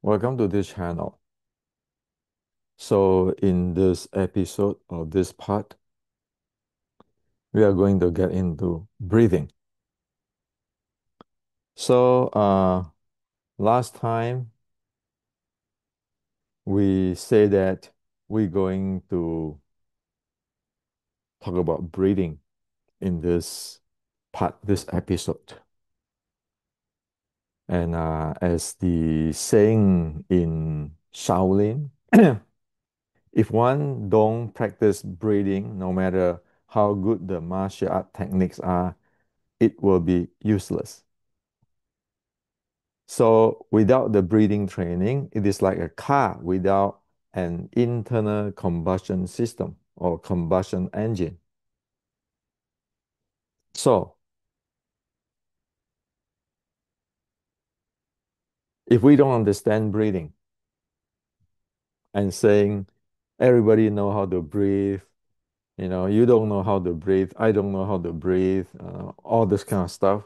Welcome to this channel. So in this episode of this part, we are going to get into breathing. So last time we say that we're going to talk about breathing in this part, this episode. And as the saying in Shaolin, if one don't practice breathing, no matter how good the martial art techniques are, it will be useless. So without the breathing training, it is like a car without an internal combustion system or combustion engine. So if we don't understand breathing and saying everybody know how to breathe, you don't know how to breathe, I don't know how to breathe, all this kind of stuff,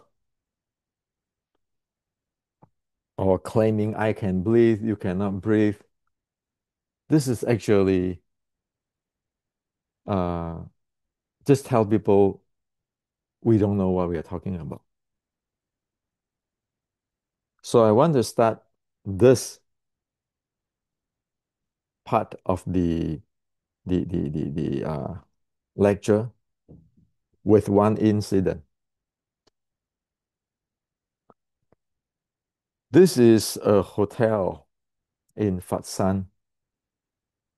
or claiming I can breathe, you cannot breathe. This is actually uh, just tell people we don't know what we are talking about. So I want to start this part of the lecture with one incident. This is a hotel in Fatsan.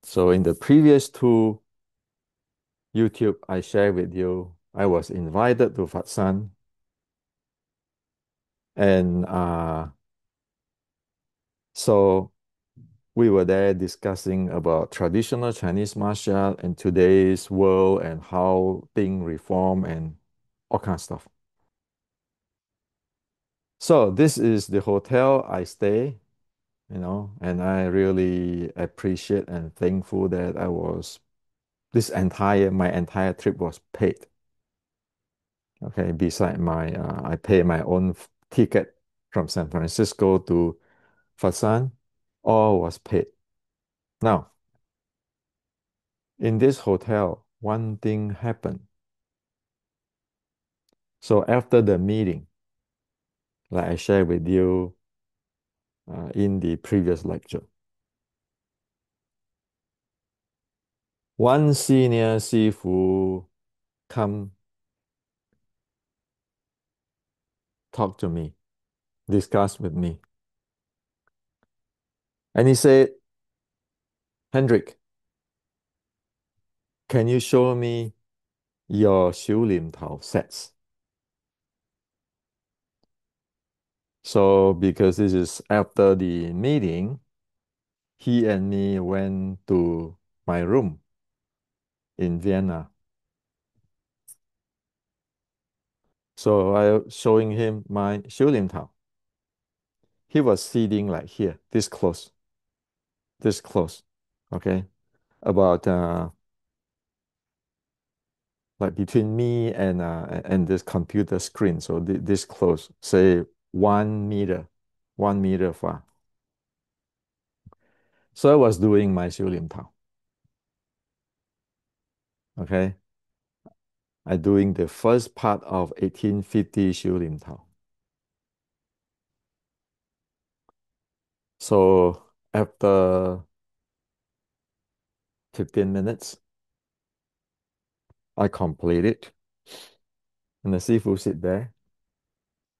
So in the previous two YouTube I shared with you, I was invited to Fatsan, and so we were there discussing about traditional Chinese martial art and today's world and how things reform and all kind of stuff. So this is the hotel I stay, and I really appreciate and thankful that my entire trip was paid. Okay, beside I pay my own ticket from San Francisco to Fasan, all was paid. Now, in this hotel, one thing happened. So after the meeting, like I shared with you in the previous lecture, one senior Sifu come talk to me, discuss with me. And he said, Hendrik, can you show me your Xiu Lim Tao sets? So because this is after the meeting, he and me went to my room in Vienna. So I was showing him my Xiu Lim Tao. He was sitting like here, this close, okay? About like between me and this computer screen. So this close, say 1 meter, 1 meter far. So I was doing my Xiu Lim Tao. Okay. I doing the first part of 1850 Xiu Lim Tao. So after 15 minutes, I complete it. And the Sifu sit there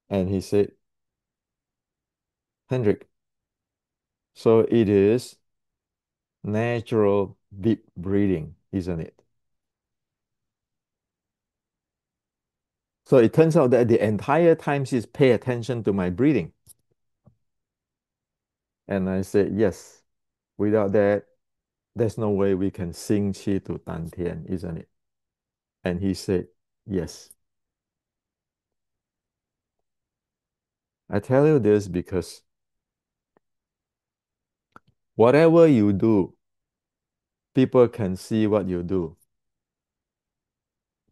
and he said, Hendrik, so it is natural deep breathing, isn't it? So it turns out that the entire time she's pay attention to my breathing. And I said, yes, without that, there's no way we can sing Qi to Dan Tian, isn't it? And he said, yes. I tell you this because whatever you do, people can see what you do.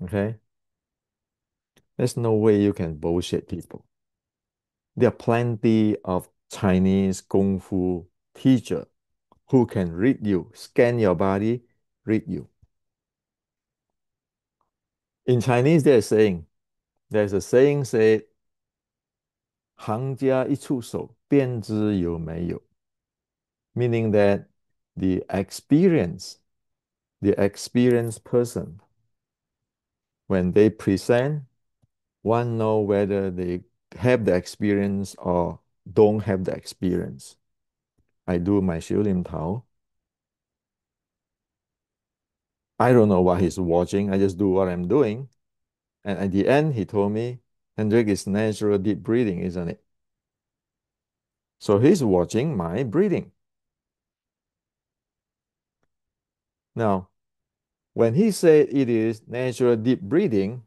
Okay? There's no way you can bullshit people. There are plenty of Chinese Kung Fu teacher who can read you, scan your body, read you. In Chinese, there's a saying said, 行家一出手，便知有没有, meaning that the experience, the experienced person, when they present, one know whether they have the experience or don't have the experience. I do my Xiu Lim Tao. I don't know what he's watching. I just do what I'm doing. And at the end, he told me, Hendrik, is natural deep breathing, isn't it? So he's watching my breathing. Now, when he said it is natural deep breathing,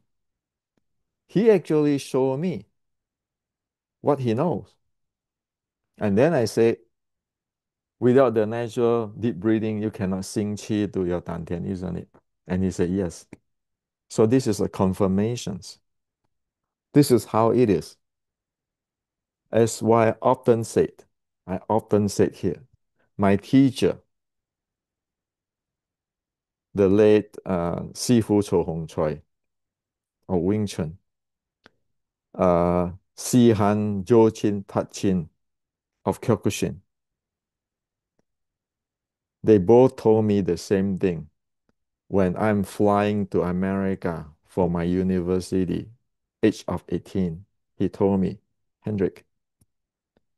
he actually showed me what he knows. And then I said, without the natural deep breathing, you cannot sing qi to your dantian, isn't it? And he said, yes. So this is a confirmation. This is how it is. As why I often said here, my teacher, the late Sifu Cho Hong Choi of Wing Chun, Si Han Jo Chin Tat Chin of Kyokushin, they both told me the same thing when I'm flying to America for my university, age of 18. He told me, Hendrik,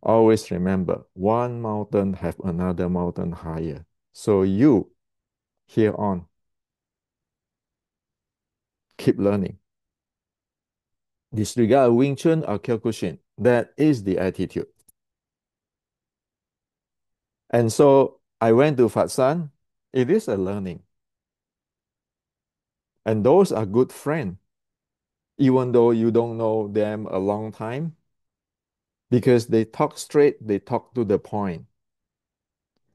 always remember one mountain have another mountain higher. So you, here on, keep learning. Disregard Wing Chun or Kyokushin. That is the attitude. And so I went to Fatsan. It is a learning. And those are good friends, even though you don't know them a long time, because they talk straight, they talk to the point.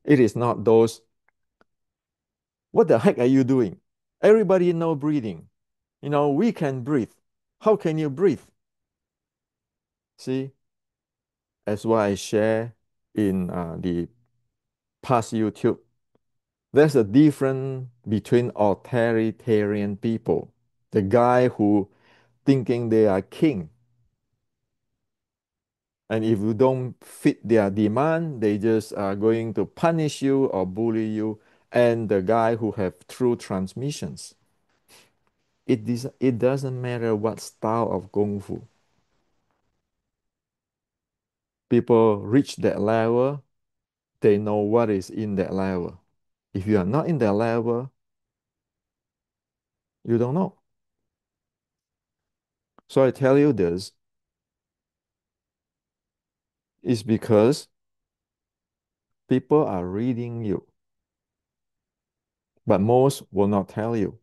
It is not those, what the heck are you doing? Everybody know breathing. We can breathe. How can you breathe? See, as what I share in the past YouTube, there's a difference between authoritarian people, the guy who thinking they are king, and if you don't fit their demand, they just are going to punish you or bully you, and the guy who have true transmissions. It doesn't matter what style of kung fu. People reach that level, they know what is in that level. If you are not in that level, you don't know. So I tell you this is because people are reading you, but most will not tell you.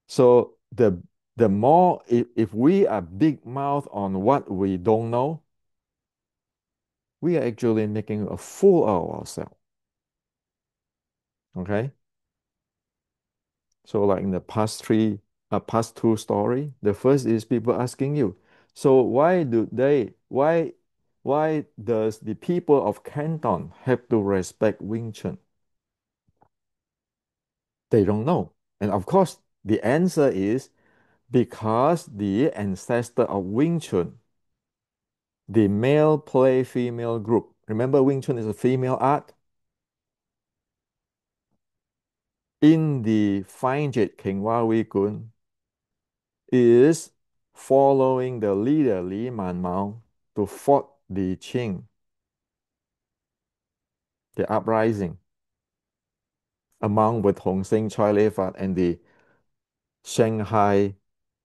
So the more if we are big mouth on what we don't know, we are actually making a fool of ourselves. Okay. So like in the past two story, the first is people asking you, so why does the people of Canton have to respect Wing Chun? They don't know. And of course, the answer is because the ancestor of Wing Chun, the male play female group. Remember, Wing Chun is a female art. In the Fine Jet King Wa Wei Kun is following the leader Li Man Mao to fought the Qing, the uprising, among with Hong Sing, Choi Lei Fat, and the Shanghai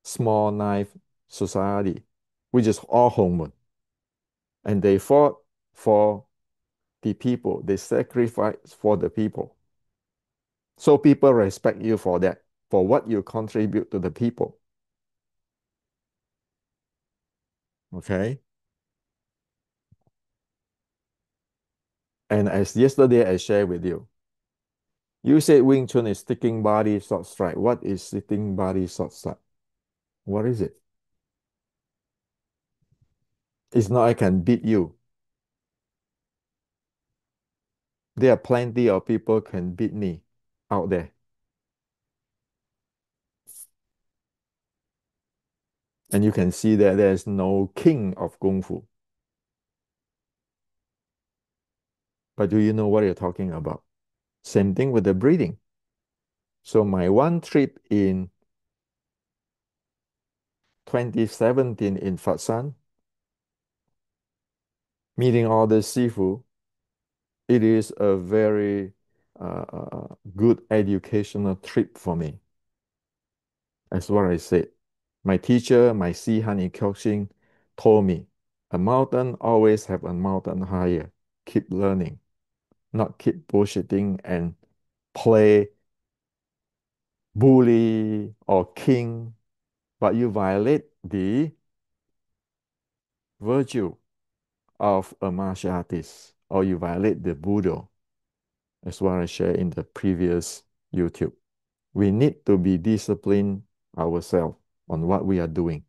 Small Knife Society, which is all Hongmen. And they fought for the people. They sacrificed for the people. So people respect you for that, for what you contribute to the people. Okay. And as yesterday I shared with you, you said Wing Chun is sticking body, short strike. What is sitting body, short strike? What is it? It's not I can beat you. There are plenty of people can beat me out there. And you can see that there's no king of Kung Fu. But do you know what you're talking about? Same thing with the breathing. So my one trip in 2017 in Fatsan, meeting all the Sifu, it is a very good educational trip for me. That's what I said. My teacher, my Sihan in Kyoxing, told me, a mountain always have a mountain higher. Keep learning, not keep bullshitting and play bully or king, but you violate the virtue of a martial artist or you violate the Buddha. That's what I shared in the previous YouTube. We need to be disciplined ourselves on what we are doing.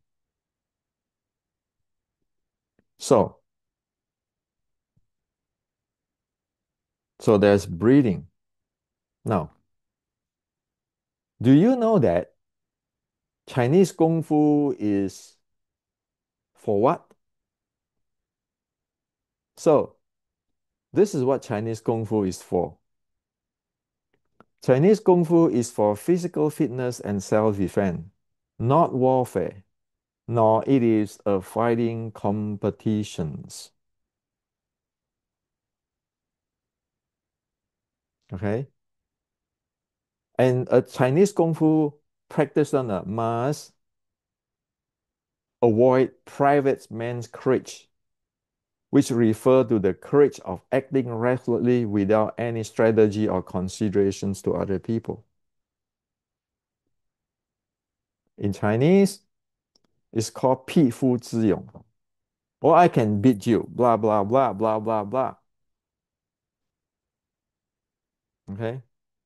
So, so there's breathing. Now, do you know that Chinese Kung Fu is for what? So, this is what Chinese Kung Fu is for. Chinese Kung Fu is for physical fitness and self-defense, not warfare, nor it is a fighting competitions. Okay? And a Chinese Kung Fu practitioner must avoid private man's courage, which refer to the courage of acting recklessly without any strategy or considerations to other people. In Chinese, it's called 匹夫之勇. Or I can beat you, blah, blah, blah, blah, blah, blah. Okay?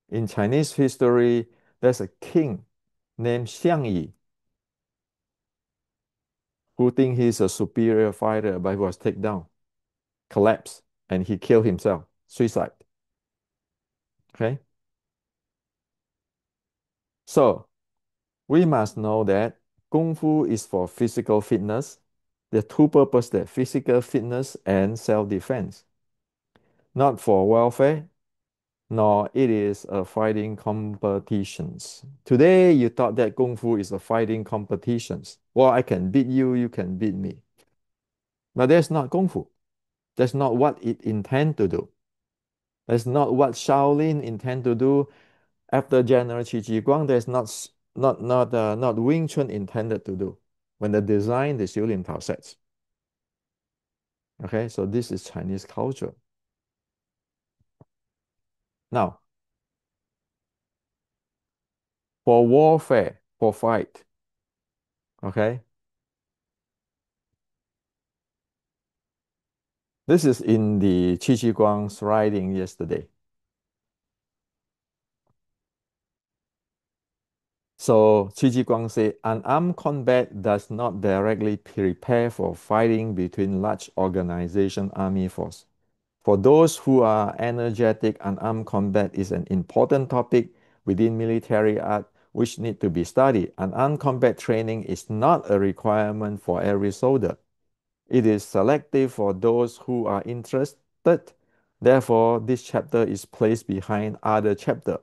In Chinese history, there's a king named Xiang Yi who think he's a superior fighter, but he was taken down, collapsed, and he killed himself, suicide. Okay? So we must know that Kung Fu is for physical fitness. The two purposes there, physical fitness and self-defense, not for welfare, nor it is a fighting competitions. Today, you thought that Kung Fu is a fighting competitions. Well, I can beat you, you can beat me. But that's not Kung Fu. That's not what it intend to do. That's not what Shaolin intend to do. After General Qi Ji Guang, there's not Wing Chun intended to do when they design the Xiulin Tao sets. Okay, so this is Chinese culture. Now, for warfare, for fight, okay, this is in the Qi Ji Guang's writing yesterday. So Qi Ji Guang said, unarmed combat does not directly prepare for fighting between large organization army force. For those who are energetic, unarmed combat is an important topic within military art which need to be studied. Unarmed combat training is not a requirement for every soldier. It is selective for those who are interested. Therefore, this chapter is placed behind other chapter.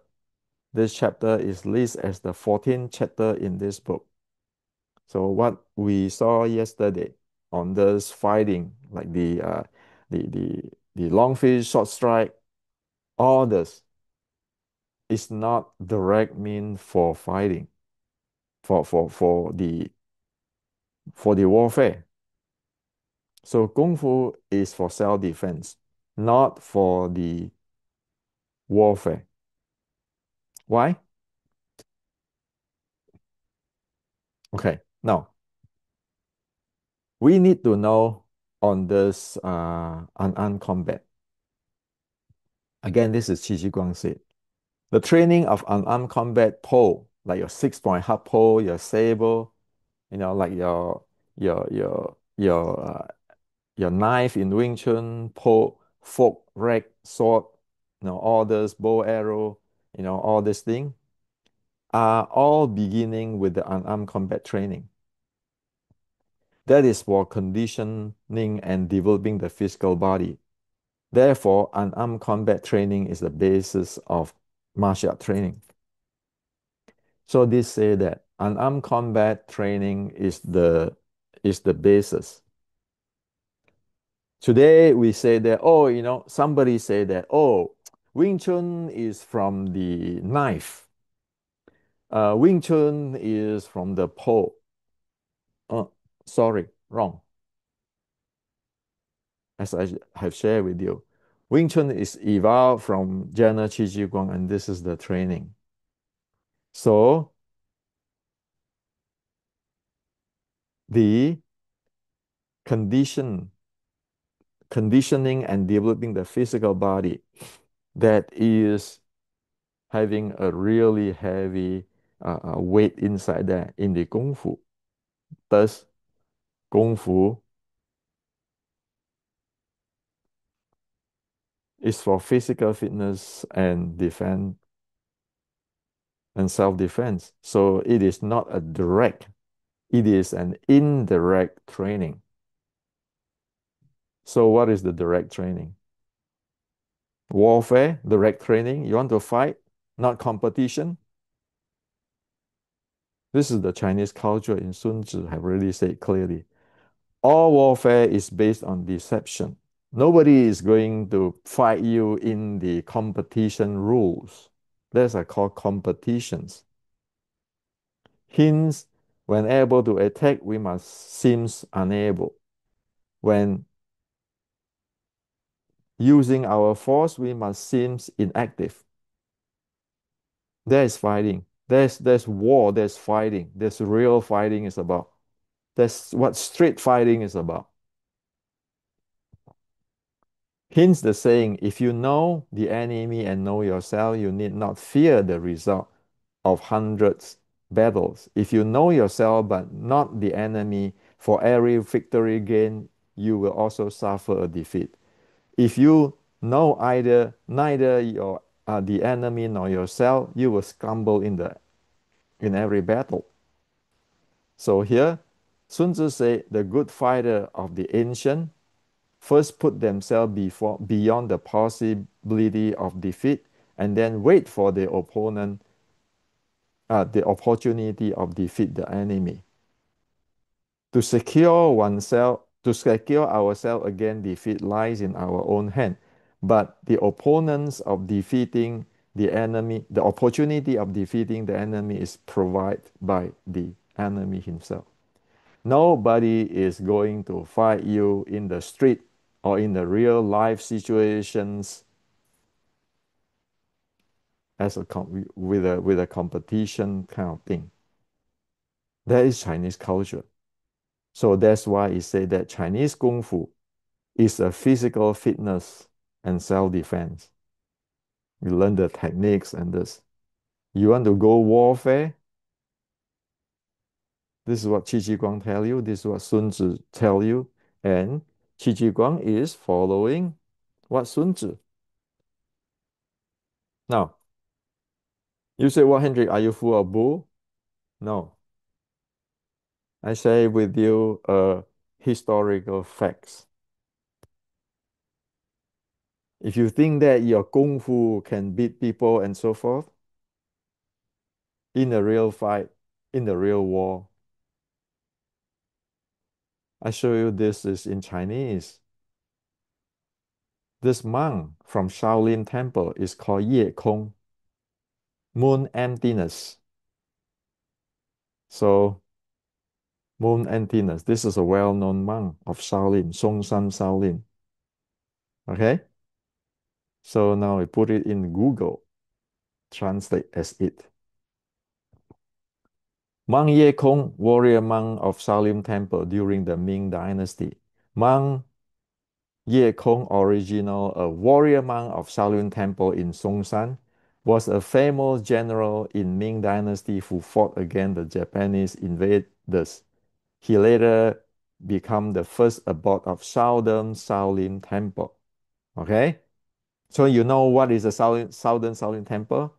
This chapter is listed as the 14th chapter in this book. So what we saw yesterday on this fighting, like the the the long fish, short strike, all this is not direct mean for fighting, for the warfare. So Kung Fu is for self-defense, not for the warfare. Why? Okay, now we need to know on this unarmed combat. Again, this is Qi Ji Guang said. The training of unarmed combat pole, like your 6-point hard pole, your saber, like your knife in Wing Chun, pole, fork, rake, sword, all this bow arrow, all this thing are all beginning with the unarmed combat training. That is for conditioning and developing the physical body. Therefore, unarmed combat training is the basis of martial art training. So this say that unarmed combat training is the basis. Today we say that, oh, somebody say that, oh, Wing Chun is from the knife. Wing Chun is from the pole. Uh, Sorry, wrong. As I have shared with you, Wing Chun is evolved from Jana Chi Chi Guang, and this is the training. So the condition, conditioning and developing the physical body that is having a really heavy weight inside there in the Kung Fu. Thus, Kung Fu is for physical fitness and defense and self-defense. So it is not a direct, it is an indirect training. So what is the direct training? Warfare, direct training. You want to fight, not competition. This is the Chinese culture in Sun Tzu have really said clearly. All warfare is based on deception. Nobody is going to fight you in the competition rules. Those are called competitions. Hence, when able to attack, we must seems unable. When using our force, we must seems inactive. There is fighting. There's war, there's fighting. There's real fighting is about. That's what street fighting is about. Hence the saying, if you know the enemy and know yourself, you need not fear the result of hundreds battles. If you know yourself but not the enemy, for every victory gained, you will also suffer a defeat. If you know neither your the enemy nor yourself, you will stumble in every battle. So here, Sun Tzu say the good fighter of the ancient first put themselves beyond the possibility of defeat and then wait for the opportunity of defeat the enemy. To secure ourselves against defeat lies in our own hand. But the opponents of defeating the enemy, the opportunity of defeating the enemy is provided by the enemy himself. Nobody is going to fight you in the street or in the real life situations as with a competition kind of thing. That is Chinese culture. So that's why it say that Chinese Kung Fu is a physical fitness and self-defense. You learn the techniques and this. You want to go warfare? This is what Qi Ji Guang tell you. This is what Sun Tzu tell you. And Qi Ji Guang is following what Sun Tzu. Now, you say, well, Hendrik, are you full of bull? No. I say with you historical facts. If you think that your kung fu can beat people and so forth, in a real fight, in the real war, I show you this is in Chinese. This monk from Shaolin Temple is called Ye Kong, moon emptiness. So, moon emptiness. This is a well-known monk of Shaolin, Songshan Shaolin. Okay? So now we put it in Google, translate as it. Mang Ye Kong, warrior monk of Shaolin Temple during the Ming Dynasty. Mang Ye Kong, original a warrior monk of Shaolin Temple in Songshan, was a famous general in Ming Dynasty who fought against the Japanese invaders. He later became the first abbot of Shaolin Temple. Okay? So you know what is the Southern Shaolin Temple?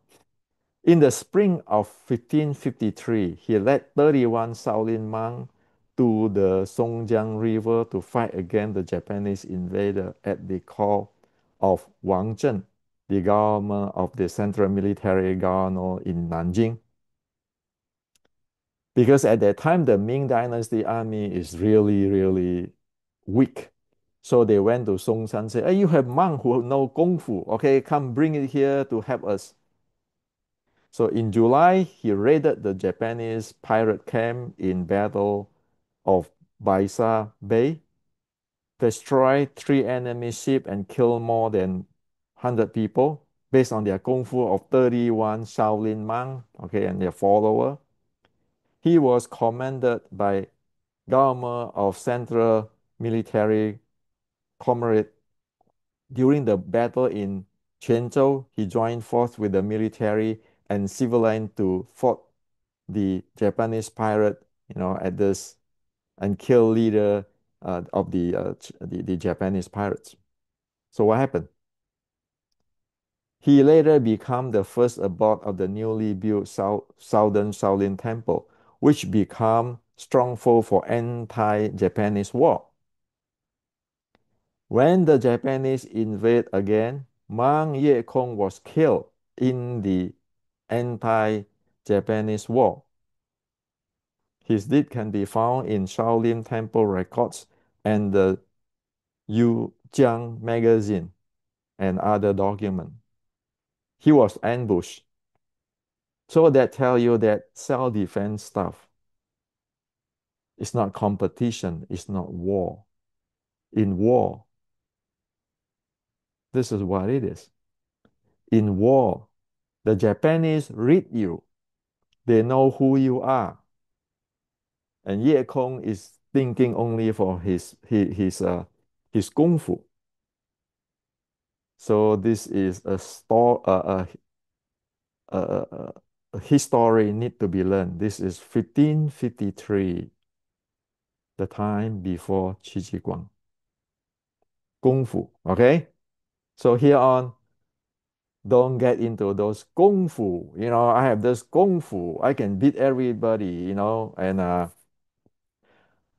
In the spring of 1553, he led 31 Shaolin monks to the Songjiang River to fight against the Japanese invader at the call of Wang Zhen, the governor of the Central Military Governor in Nanjing. Because at that time, the Ming Dynasty army is really, really weak. So they went to Songshan and said, hey, you have monk who know Kung Fu. Okay, come bring it here to help us. So in July, he raided the Japanese pirate camp in Battle of Baisa Bay, destroyed three enemy ships and killed more than 100 people based on their kung fu of 31 Shaolin monks, okay, and their follower. He was commanded by governor of Central Military Command. During the battle in Quanzhou, he joined forces with the military and civilian to fight the Japanese pirate, at this and kill leader of the Japanese pirates. So what happened? He later became the first abbot of the newly built Southern Shaolin Temple, which became stronghold for anti-Japanese war. When the Japanese invade again, Mang Ye Kong was killed in the anti-Japanese war. His deed can be found in Shaolin Temple records and the Yu Jiang magazine and other documents. He was ambushed. So that tell you that self-defense stuff is not competition, it's not war. In war, this is what it is. In war, the Japanese read you. They know who you are. And Ye Kong is thinking only for his kung fu. So this is a history need to be learned. This is 1553, the time before Qi Ji Guang. Kung Fu, okay? So here on, don't get into those Kung Fu. I have this Kung Fu. I can beat everybody, and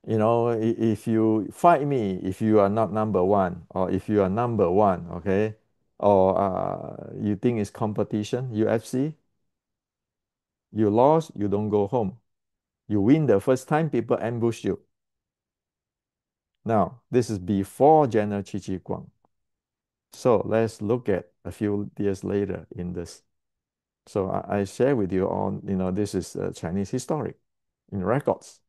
if you fight me, if you are not number one, or if you are number one, okay, or you think it's competition, UFC, you lost, you don't go home. You win the first time, people ambush you. Now, this is before General Qi Ji Guang. So let's look at a few years later in this. So I share with you on, this is Chinese history in records.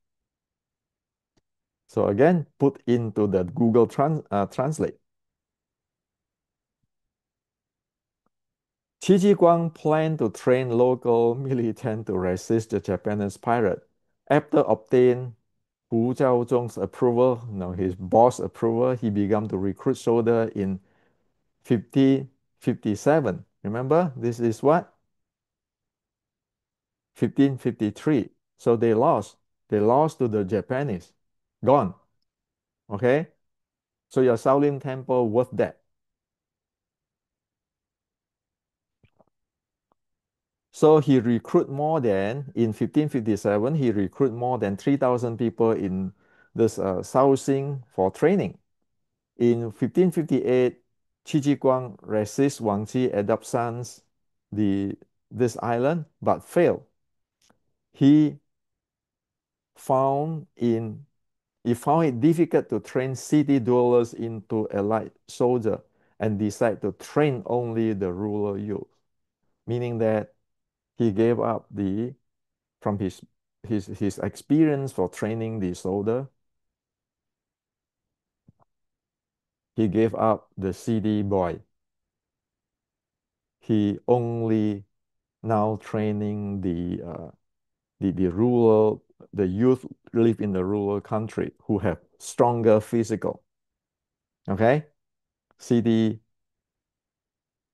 So again, put into the Google Translate. Qi Ji Guang planned to train local militants to resist the Japanese pirate. After obtaining Hu Zhaozhong's approval, his boss approval, he began to recruit soldiers in 1557. Remember, this is what? 1553. So they lost. They lost to the Japanese. Gone. Okay? So your Shaolin Temple worth that. So in 1557, he recruit more than 3,000 people in this Shaoxing for training. In 1558, Qi Ji Guang resists Wang Qi adoptions this island, but failed. He found in He found it difficult to train city dwellers into elite soldier and decided to train only the rural youth, meaning that he gave up from his experience for training the soldier, he gave up the city boy. He only now training the rural, the youth live in the rural country who have stronger physical. Okay? City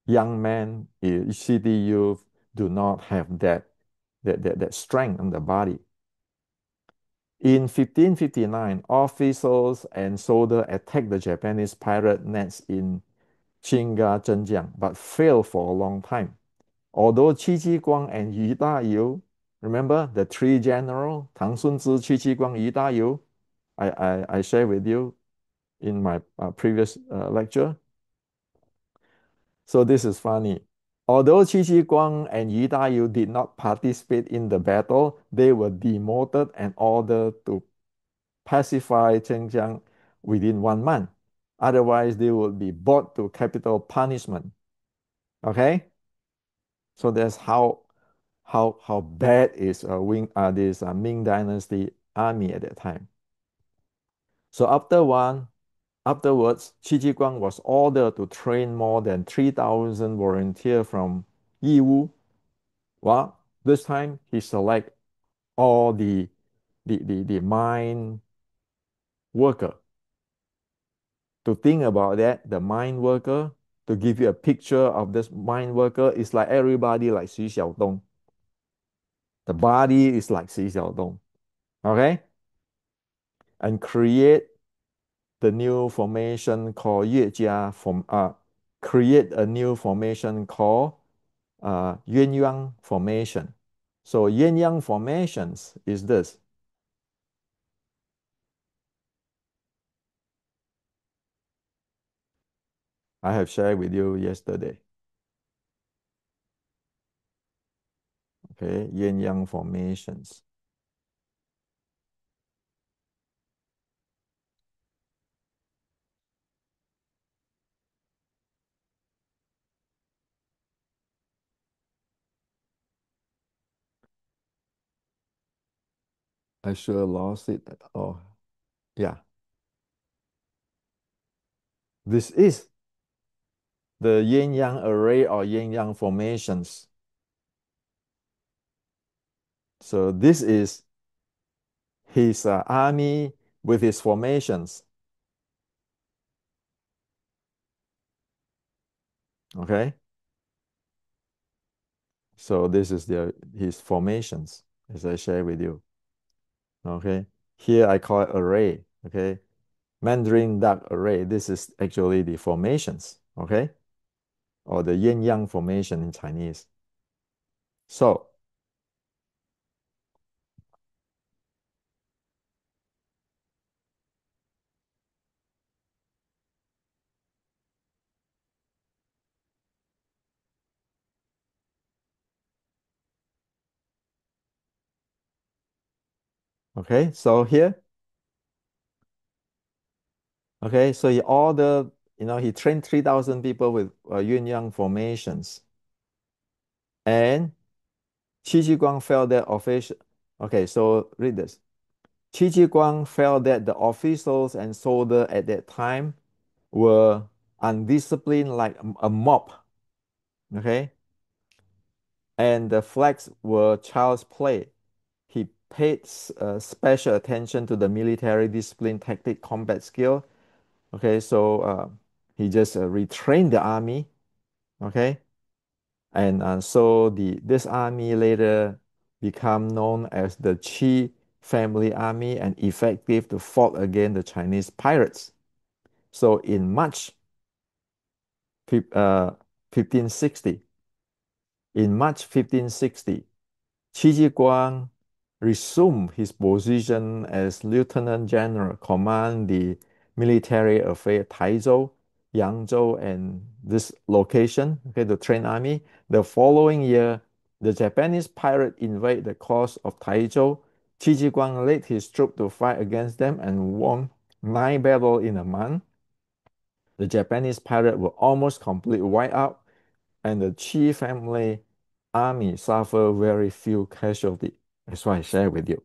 young men, city youth do not have that strength in the body. In 1559, officers and soldiers attacked the Japanese pirate nets in Qingga Zhenjiang, but failed for a long time. Although Qi Jiguang and Yu Dayu, remember the three general, Tang Sunzi, Qi Jiguang, Yu Dayu, I shared with you in my previous lecture. So this is funny. Although Qi Jiguang and Yu Dayu did not participate in the battle, they were demoted and ordered to pacify Zhenjiang within 1 month. Otherwise, they would be brought to capital punishment. Okay, so that's how bad is this Ming Dynasty army at that time. So afterwards, Qi Jiguang was ordered to train more than 3,000 volunteers from Yiwu. Well, this time he select all the mine worker. To think about that, the mine worker, to give you a picture of this mine worker, is like everybody like Xu Xiaodong. The body is like Xu Xiaodong. Okay? And create the new formation called Yuejia create a new formation called Yuan Yang formation. So Yuan Yang formations is this. I have shared with you yesterday. Okay, Yin Yang formations. I should have lost it. Oh, yeah. This is the Yin Yang array or Yin Yang formations. So this is his army with his formations. Okay. So this is his formations as I share with you. Okay. Here I call it array. Okay. Mandarin duck array. This is actually the formations. Okay. Or the yin yang formation in Chinese. So, okay. So here, okay. So he ordered, he trained 3,000 people with yin yang formations. And Qi Jiguang felt that official. Okay. So read this. Qi Jiguang felt that the officials and soldiers at that time were undisciplined like a mob. Okay. And the flags were child's play. He paid special attention to the military discipline, tactic, combat skill. Okay, so he just retrained the army. Okay, and so this army later become known as the Qi family army and effective to fought against the Chinese pirates. So in March 1560, in March 1560, Qi Jiguang resumed his position as Lieutenant General, command the military affairs Taizhou, Yangzhou, and this location, okay, the train army. The following year, the Japanese pirate invade the coast of Taizhou. Qi Jiguang led his troops to fight against them and won 9 battles in a month. The Japanese pirate were almost completely wiped out, and the Qi family army suffered very few casualties. That's why I share with you.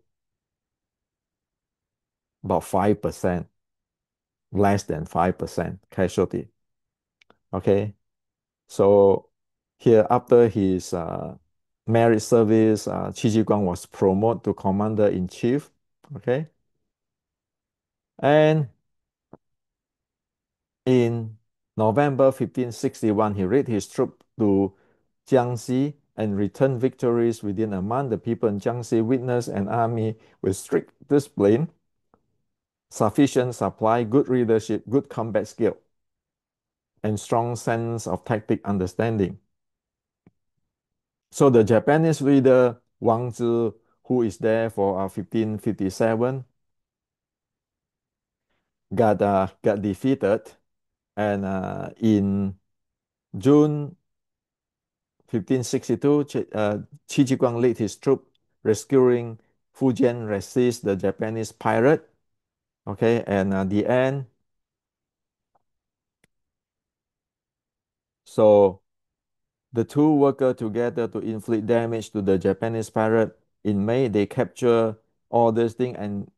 About 5%, less than 5% casualty. Okay. So here after his merit service, Qi Jiguang was promoted to commander in chief. Okay. And in November 1561, he led his troops to Jiangxi and returned victories within a month. The people in Jiangxi witnessed an army with strict discipline, sufficient supply, good leadership, good combat skill. and strong sense of tactic understanding. So the Japanese leader Wang Zi, who is there for 1557, got defeated, and in June 1562, Qi Ji Guang led his troop rescuing Fujian resist the Japanese pirate. Okay, and at the end, so the two worked together to inflict damage to the Japanese pirate. In May, they capture all this thing and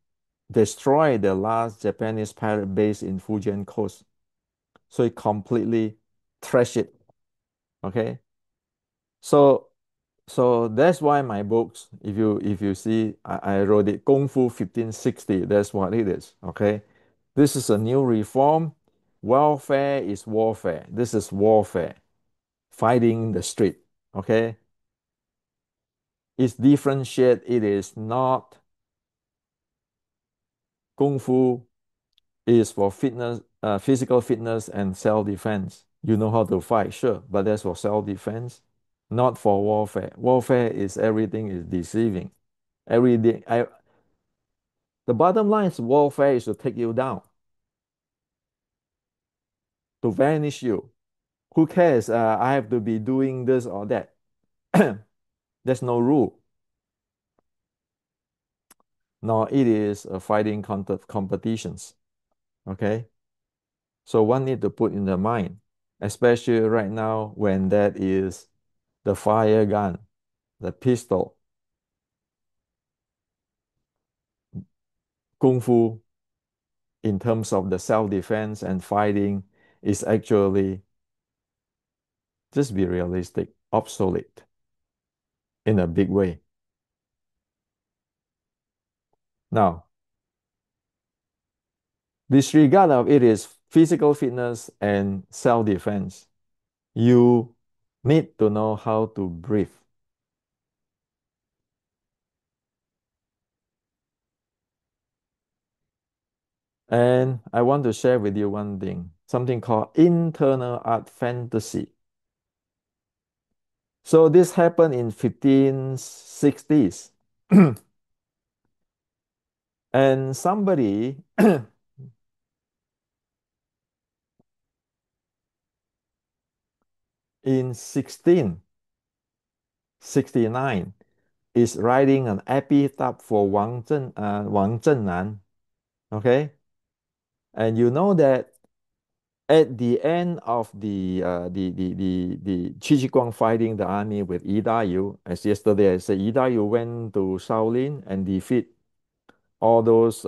destroy the last Japanese pirate base in Fujian coast. So it completely trash it. Okay. So that's why my books, if you see, I wrote it Kung Fu 1560. That's what it is. Okay. This is a new reform. Welfare is warfare. This is warfare. Fighting in the street. Okay. It's differentiate. It is not Kung Fu is for fitness, physical fitness and self-defense. You know how to fight, sure, but that's for self-defense, not for warfare. Warfare is everything is deceiving. Everything. The bottom line is warfare is to take you down, to vanish you. Who cares? I have to be doing this or that. There's no rule. Nor it is a fighting competitions. Okay. So one need to put in the mind, especially right now when that is the fire gun, the pistol, kung fu in terms of the self-defense and fighting is actually, just be realistic, obsolete in a big way. Now, disregard of it is physical fitness and self-defense. You need to know how to breathe. And I want to share with you one thing, something called internal art fantasy. So this happened in 1560s. And somebody in 1669 is writing an epitaph for Wang Zhennan. Okay, and you know that at the end of the Qi Ji Guang fighting the army with Yi Dayu, as yesterday I said, Yi Dayu went to Shaolin and defeat all those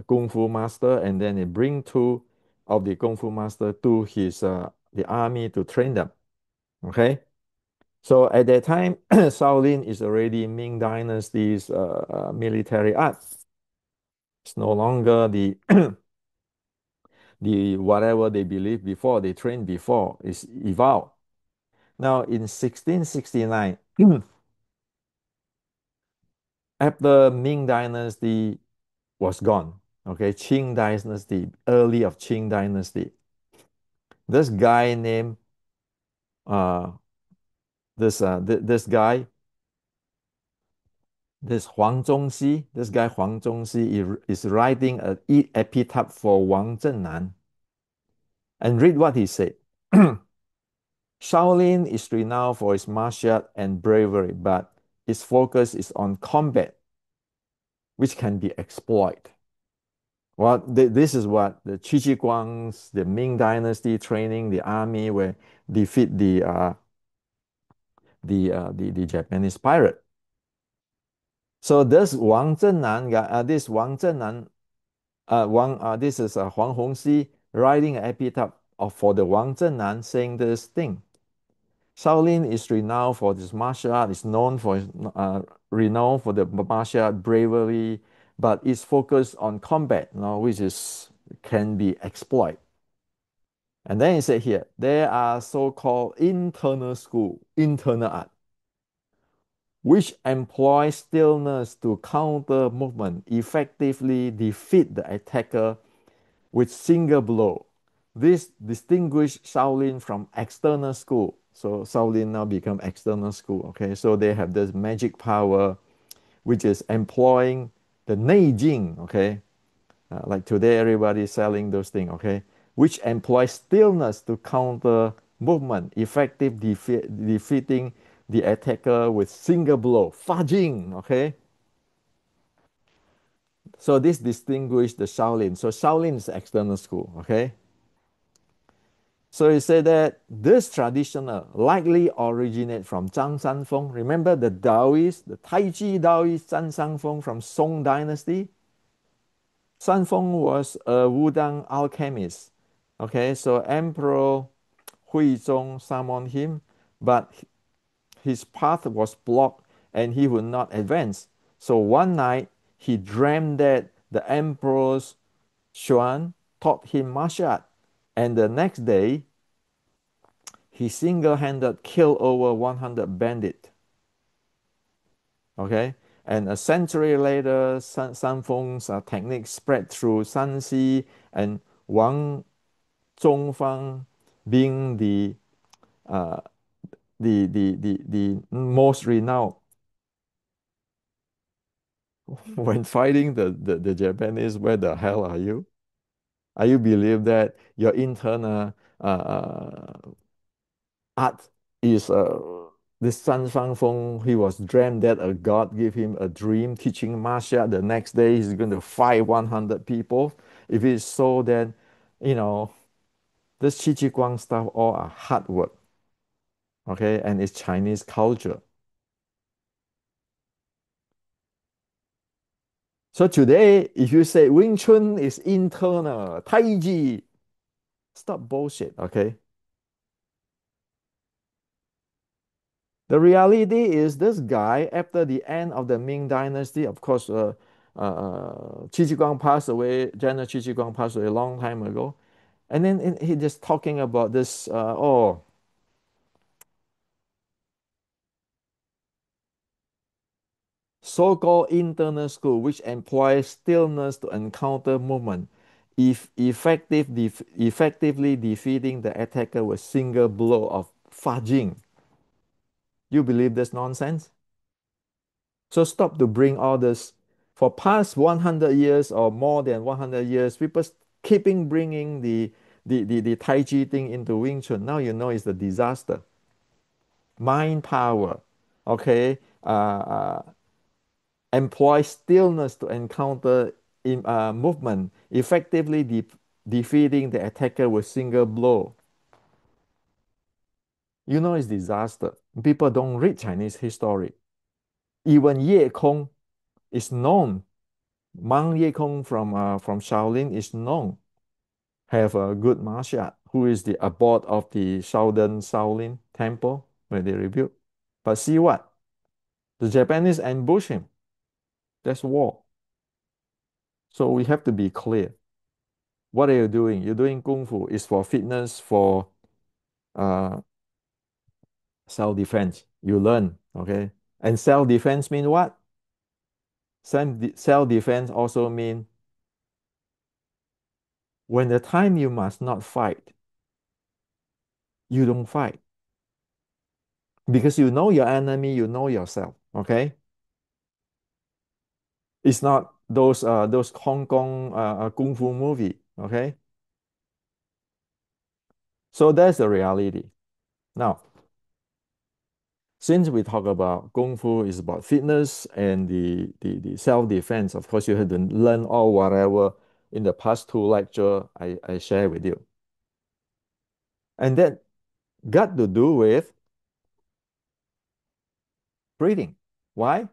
kung fu master, and then he bring two of the kung fu master to his the army to train them. Okay, so at that time, Shaolin is already Ming Dynasty's military art. It's no longer the the whatever they believed before, they trained before, is evolved. Now in 1669, after Ming Dynasty was gone, okay, Qing Dynasty, early of Qing Dynasty, this guy named uh this guy, this Huang Zhongxi, this guy Huang Zhongxi is writing a epitaph for Wang Zhennan. And read what he said. Shaolin is renowned for its martial art and bravery, but its focus is on combat, which can be exploited. Well, this is what the Qi Ji Guang's, the Ming Dynasty training the army where defeat the Japanese pirate. So this Wang Zhennan, this Wang Zhennan, this is Huang Hongxi writing an epitaph for the Wang Zhennan saying this thing. Shaolin is renowned for this martial art, is known for renowned for the martial art bravery, but it's focused on combat, which is can be exploited. And then he said here, there are so-called internal school, internal art, which employ stillness to counter movement, effectively defeat the attacker with single blow. This distinguished Shaolin from external school. So Shaolin now become external school. Okay, so they have this magic power, which is employing the Neijing. Okay, like today everybody is selling those things. Okay, which employs stillness to counter movement, defeating the attacker with single blow. Fajing. Okay, so this distinguished the Shaolin. So Shaolin is external school. Okay. So he said that this traditional likely originate from Zhang Sanfeng. Remember the Taoist, the Taiji Taoist Zhang Sanfeng from Song Dynasty? Sanfeng was a Wudang alchemist. Okay, so Emperor Huizong summoned him, but his path was blocked and he would not advance. So one night he dreamed that the Emperor's Xuan taught him martial art, and the next day he single-handed killed over 100 bandits. Okay, and a century later, Sanfeng's technique spread through Shanxi, and Wang Zhongfang being uh, the most renowned when fighting the Japanese. Where the hell are you? Are you believe that your internal art is this San Fang Feng, he was dreamed that a god gave him a dream teaching martial art. The next day he's going to fight 100 people. If it's so, then you know this Chi Chi Guang stuff all are hard work, okay, and it's Chinese culture. So today, if you say Wing Chun is internal, Tai Chi, stop bullshit, okay? The reality is this guy, after the end of the Ming Dynasty, of course, Qi Shi Guang passed away, General Qi Shi Guang passed away a long time ago. And then he just talking about this, so-called internal school, which employs stillness to encounter movement, if effectively defeating the attacker with single blow of fudging. You believe this nonsense? So stop to bring all this. For past 100 years or more than 100 years, people keeping bringing the Tai Chi thing into Wing Chun. Now you know it's a disaster. Mind power, okay? Employ stillness to encounter movement, effectively defeating the attacker with single blow. You know it's disaster. People don't read Chinese history. Even Ye Kong is known. Mang Ye Kong from Shaolin is known have a good martial art, who is the abbot of the Southern Shaolin temple when they rebuilt. But see what? The Japanese ambush him. That's war. So we have to be clear. What are you doing? You're doing kung fu is for fitness, for uh, self-defense. You learn, okay? And self-defense mean what? Self-defense also mean when the time you must not fight, you don't fight because you know your enemy, you know yourself, okay? It's not those Hong Kong kung fu movie, okay? So that's the reality. Now, since we talk about kung fu is about fitness and the self-defense, of course you have to learn all whatever in the past two lecture I share with you. And that got to do with breathing. Why?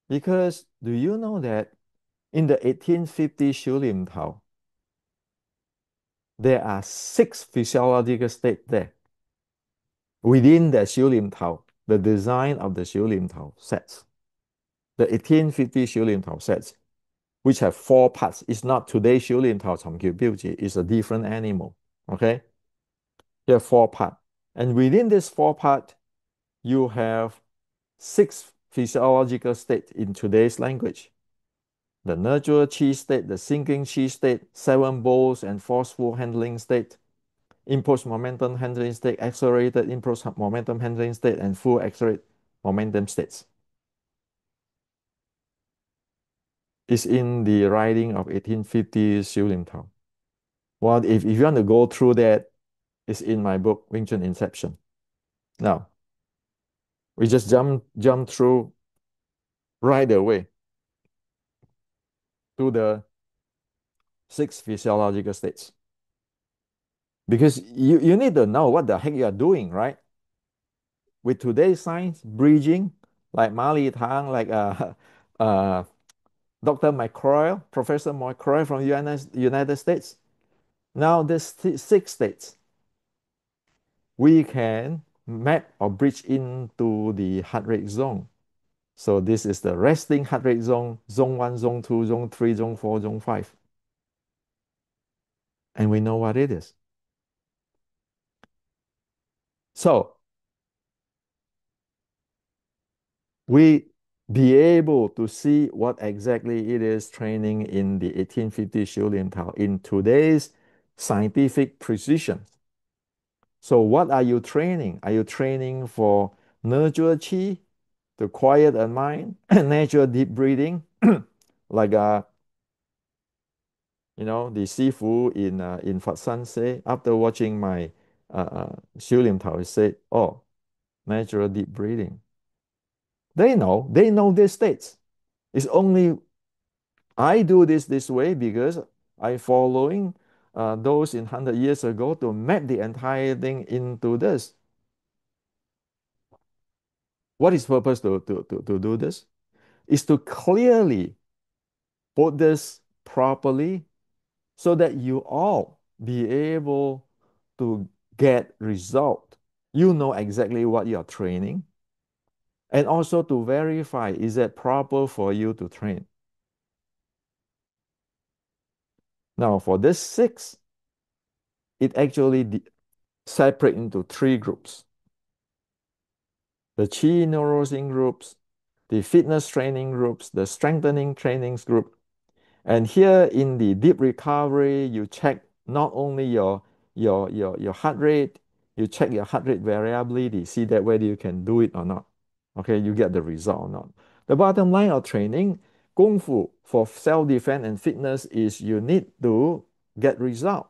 Because do you know that in the 1850 Shu Lim Tao, there are six physiological states there within the Shu Lim Tao, the design of the Shu Lim Tao sets. The 1850 Shu Lim Tao sets, which have four parts. It's not today's Shu Lim Tao it's a different animal. Okay? There are four parts. And within this four part, you have six physiological states in today's language. the nurture chi state, the sinking chi state, seven bowls and forceful handling state, impulse momentum handling state, accelerated impulse momentum handling state, and full accelerated momentum states. It's in the writing of 1850 Xiu Lim Tao. Well, if you want to go through that, it's in my book, Wing Chun Inception. Now, we just jump through right away to the six physiological states. Because you need to know what the heck you are doing, right? With today's science, bridging, like Ma Li Tang, like uh, Dr. McCroy, Professor McCroy from United States. Now, there's six states. We can map or bridge into the heart rate zone. So this is the resting heart rate zone, zone 1, zone 2, zone 3, zone 4, zone 5. And we know what it is. So we be able to see what exactly it is training in the 1850 Xiu Lian Tao in today's scientific precision. So what are you training? Are you training for nurture chi, to quiet the mind, natural deep breathing, like the Sifu in Fat San say after watching my Xiu Lim Tao said, oh, natural deep breathing. They know these states. It's only I do this way because I following those in 100 years ago to map the entire thing into this. What is purpose to do this? Is to clearly put this properly so that you all be able to get result. You know exactly what you're training. And also to verify, is it proper for you to train? Now, for this six, it actually separate into three groups. The Qi neurosing groups, the fitness training groups, the strengthening trainings group. And here in the deep recovery, you check not only your heart rate, you check your heart rate variability, see that whether you can do it or not. Okay, you get the result or not. The bottom line of training, Kung Fu for self-defense and fitness is you need to get result,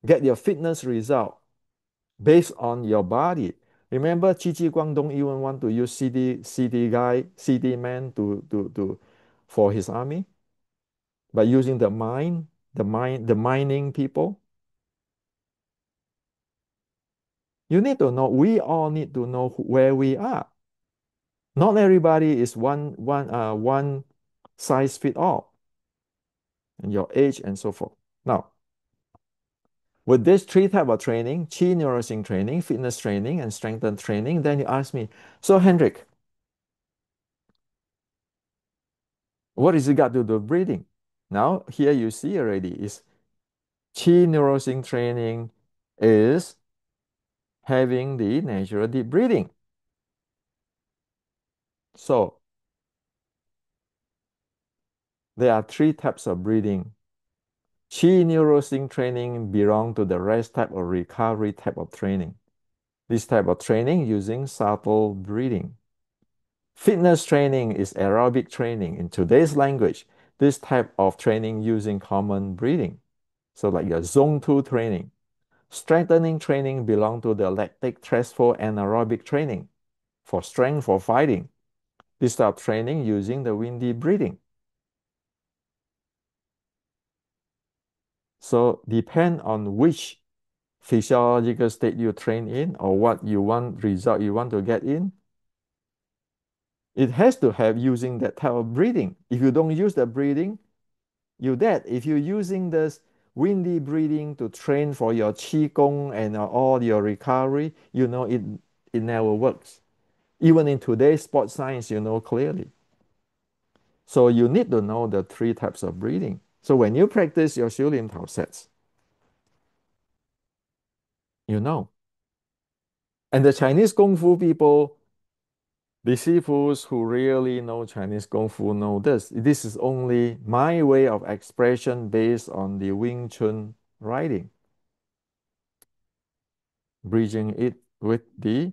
get your fitness result based on your body. Remember, Chi Chi Guang don't even want to use CD man for his army by using the mining people. You need to know, we all need to know where we are. Not everybody is one size fit all, and your age and so forth. Now, with this three type of training, chi neurosing training, fitness training, and strength training, then you ask me, so Hendrik, what is it got to do with breathing? Now, here you see already is chi neurosing training is having the natural deep breathing. So there are three types of breathing. Chi neurosync training belong to the rest type or recovery type of training. This type of training using subtle breathing. Fitness training is aerobic training. In today's language, this type of training using common breathing. So like your zone 2 training. Strengthening training belong to the lactic stressful anaerobic training for strength for fighting. This type of training using the windy breathing. So depend on which physiological state you train in or what you want result you want to get in, it has to have using that type of breathing. If you don't use the breathing, you're dead. If you're using this windy breathing to train for your qi gong and all your recovery, it never works. Even in today's sports science, you know clearly. So you need to know the three types of breathing. So when you practice your Xiu Lim Tao sets, you know. And the Chinese Kung Fu people, Disciples who really know Chinese Kung Fu know this. This is only my way of expression based on the Wing Chun writing, bridging it with the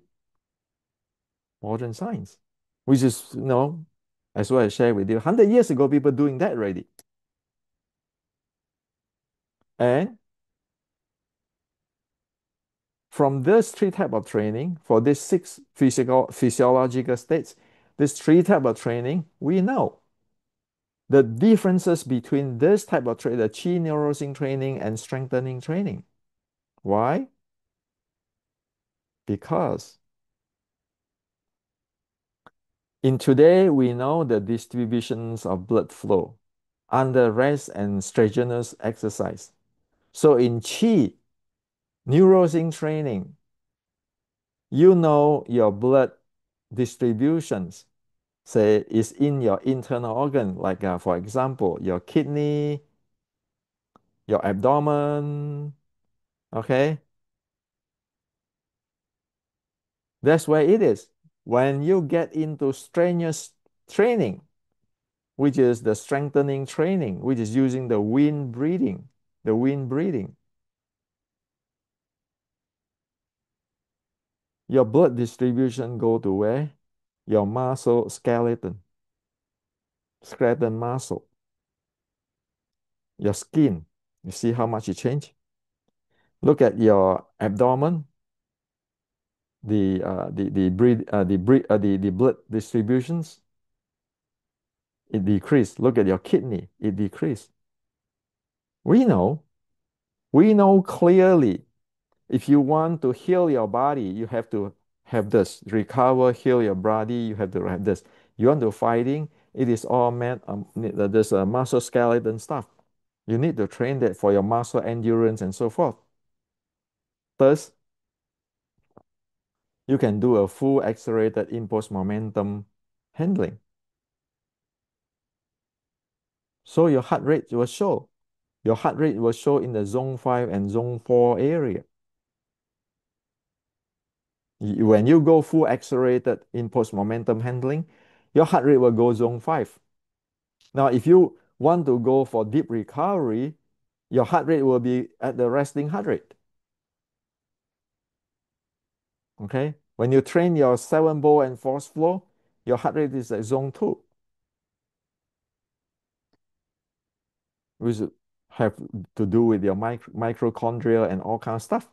modern science, which is, as what I shared with you, 100 years ago, people doing that already. And from this three type of training, for these six physiological states, this three type of training, we know the differences between this type of training, the chi neurosync training and strengthening training. Why? Because in today, we know the distributions of blood flow under rest and strenuous exercise. So in chi neurosync training, you know your blood distributions, say, is in your internal organ, like for example, your kidney, your abdomen, okay? That's where it is. When you get into strenuous training, which is the strengthening training, which is using the wind breathing, your blood distribution go to where? Your muscle skeleton muscle, your skin. You see how much it change? Look at your abdomen, the blood distributions, it decreased. Look at your kidney, it decreased. We know, we know clearly, if you want to heal your body, you have to have this. Recover, heal your body, you have to have this. You want to fighting, it is all meant, this muscle skeleton stuff. You need to train that for your muscle endurance and so forth. Thus, you can do a full accelerated impulse momentum handling. So your heart rate will show. Your heart rate will show in the zone 5 and zone 4 area. When you go full accelerated impulse momentum handling, your heart rate will go zone 5. Now, if you want to go for deep recovery, your heart rate will be at the resting heart rate. Okay? When you train your 7 ball and force flow, your heart rate is at zone 2, which have to do with your mitochondria and all kind of stuff.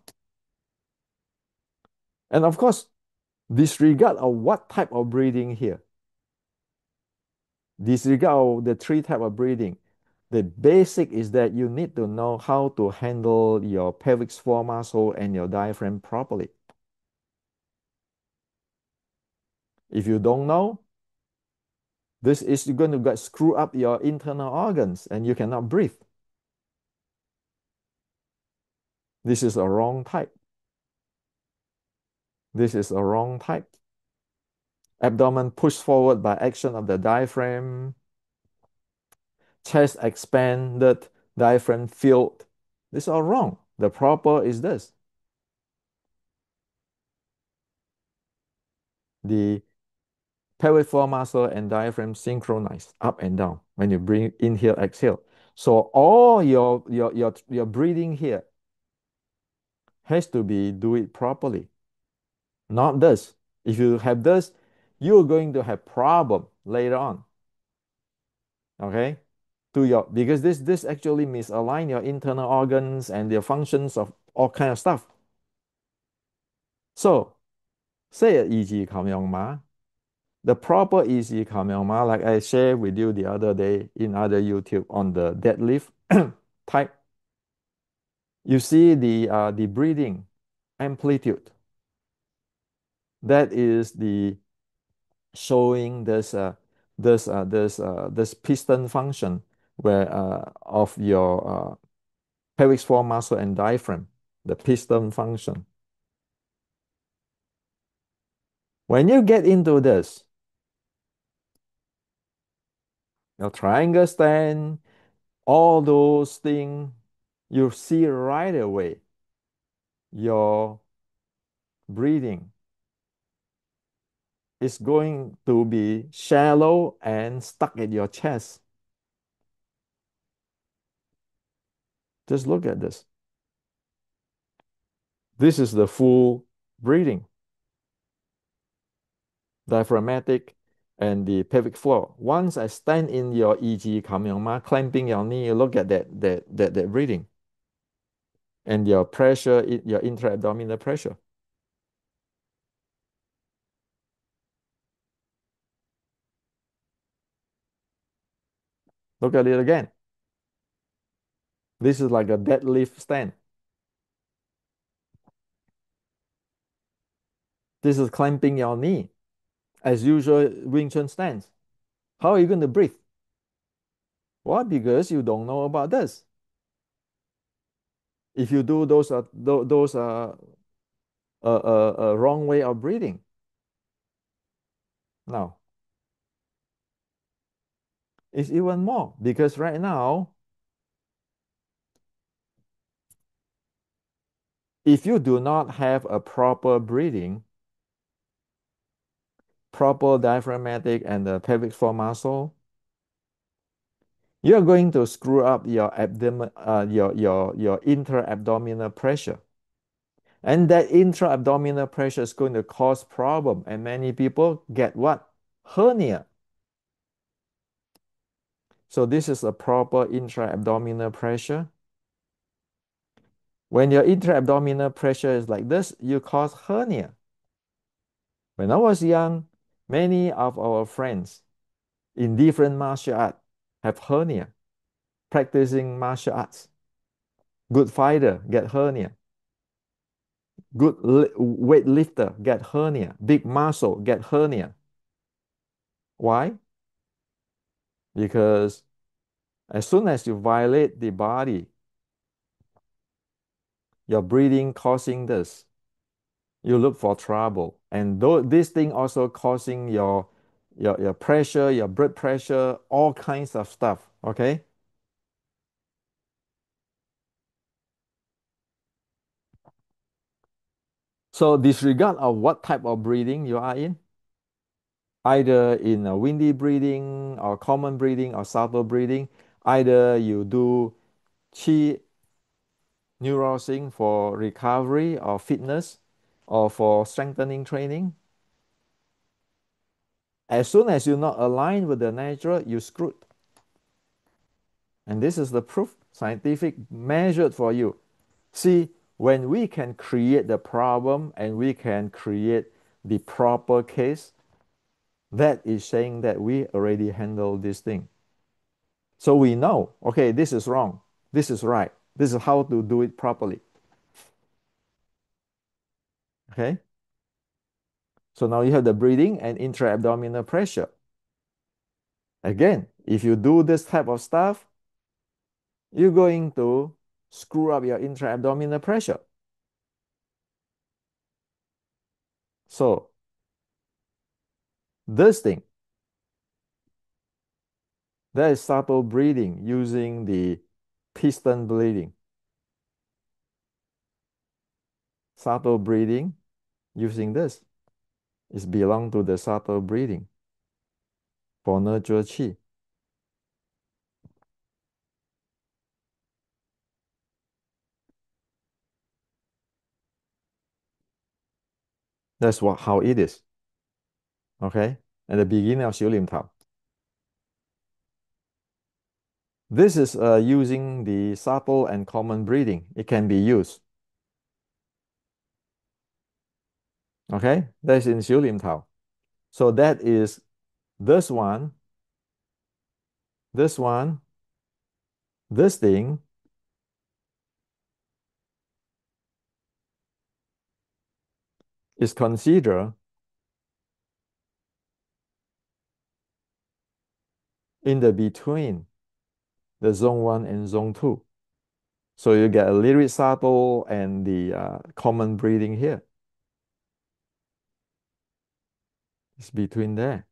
And of course, disregard of what type of breathing here. Disregard of the three type of breathing. The basic is that you need to know how to handle your pelvic floor muscle and your diaphragm properly. If you don't know, this is going to screw up your internal organs and you cannot breathe. This is a wrong type. This is a wrong type. Abdomen pushed forward by action of the diaphragm. Chest expanded, diaphragm filled. This is all wrong. The proper is this. The pelvic floor muscle and diaphragm synchronize up and down when you bring inhale, exhale. So all your breathing here has to be do it properly. Not this. If you have this, you're going to have problem later on. Okay? Because this actually misalign your internal organs and the functions of all kind of stuff. So say easy ma. The proper easy ma, like I shared with you the other day in other YouTube on the deadlift type. You see the breathing amplitude. That is the showing this piston function where of your pelvic floor muscle and diaphragm, the piston function. When you get into this, your triangle stand, all those things, you see right away your breathing is going to be shallow and stuck in your chest. Just look at this. This is the full breathing, diaphragmatic and the pelvic floor. Once I stand in your EG, clamping your knee, look at that breathing and your pressure, your intra-abdominal pressure. Look at it again. This is like a deadlift stand. This is clamping your knee. As usual, Wing Chun stance. How are you going to breathe? What? Because you don't know about this. If you do those wrong way of breathing. Now, it's even more because right now, if you do not have a proper breathing, proper diaphragmatic and the pelvic floor muscle, you're going to screw up your abdomen, your intra-abdominal pressure. And that intra-abdominal pressure is going to cause problem. And many people get what? Hernia. So this is a proper intra-abdominal pressure. When your intra-abdominal pressure is like this, you cause hernia. When I was young, many of our friends in different martial arts have hernia, practicing martial arts. Good fighter get hernia. Good weightlifter get hernia. Big muscle get hernia. Why? Because as soon as you violate the body, your breathing causing this, you look for trouble. And though this thing also causing your pressure, your blood pressure, all kinds of stuff. Okay. So disregard of what type of breathing you are in, either in a windy breathing or common breathing or subtle breathing, either you do chi neurosing for recovery or fitness or for strengthening training. As soon as you're not aligned with the natural, you screwed. And this is the proof, scientific measured for you. See, when we can create the problem and we can create the proper case, that is saying that we already handled this thing. So we know, okay, this is wrong. This is right. This is how to do it properly. Okay. So now you have the breathing and intra-abdominal pressure. Again, if you do this type of stuff, you're going to screw up your intra-abdominal pressure. So this thing, that is subtle breathing using the piston breathing. Subtle breathing using this is belong to the subtle breathing for nurture chi. That's how it is. Okay, at the beginning of Xiu Lim Tao. This is using the subtle and common breathing. It can be used. Okay, that's in Xiu Lim Tao. So that is this one, this one, this thing is considered in the between the zone 1 and zone 2. So you get a little bit subtle and the common breathing here. It's between there.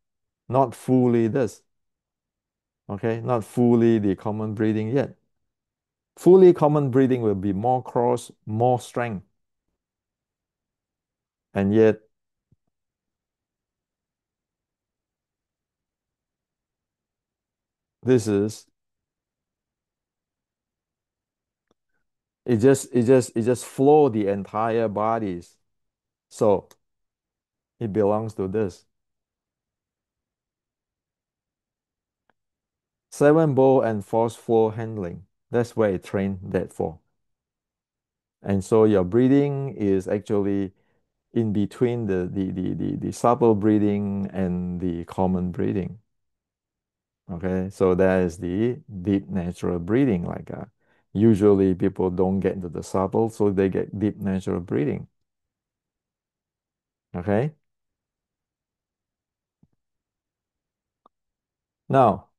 Not fully this. Okay, not fully the common breathing yet. Fully common breathing will be more cross, more strength. And yet This is it just flow the entire bodies. So it belongs to this. Seven bowl and force flow handling. That's where it trained that for. And so your breathing is actually in between the subtle breathing and the common breathing. Okay, so that is the deep natural breathing. Usually people don't get into the subtle, so they get deep natural breathing. Okay, now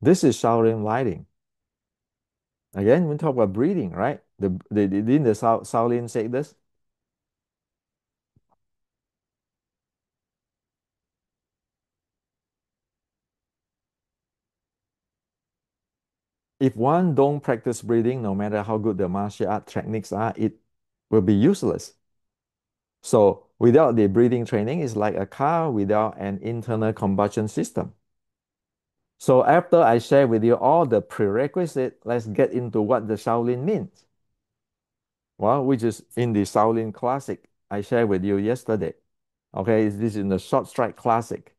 this is Shaolin lighting. Again, we talk about breathing, right? Didn't the Shaolin say this? If one don't practice breathing, no matter how good the martial art techniques are, it will be useless. So without the breathing training, it's like a car without an internal combustion system. So after I share with you all the prerequisite, let's get into what the Shaolin means. Well, which is in the Shaolin Classic I shared with you yesterday. Okay, this is in the Short Strike Classic.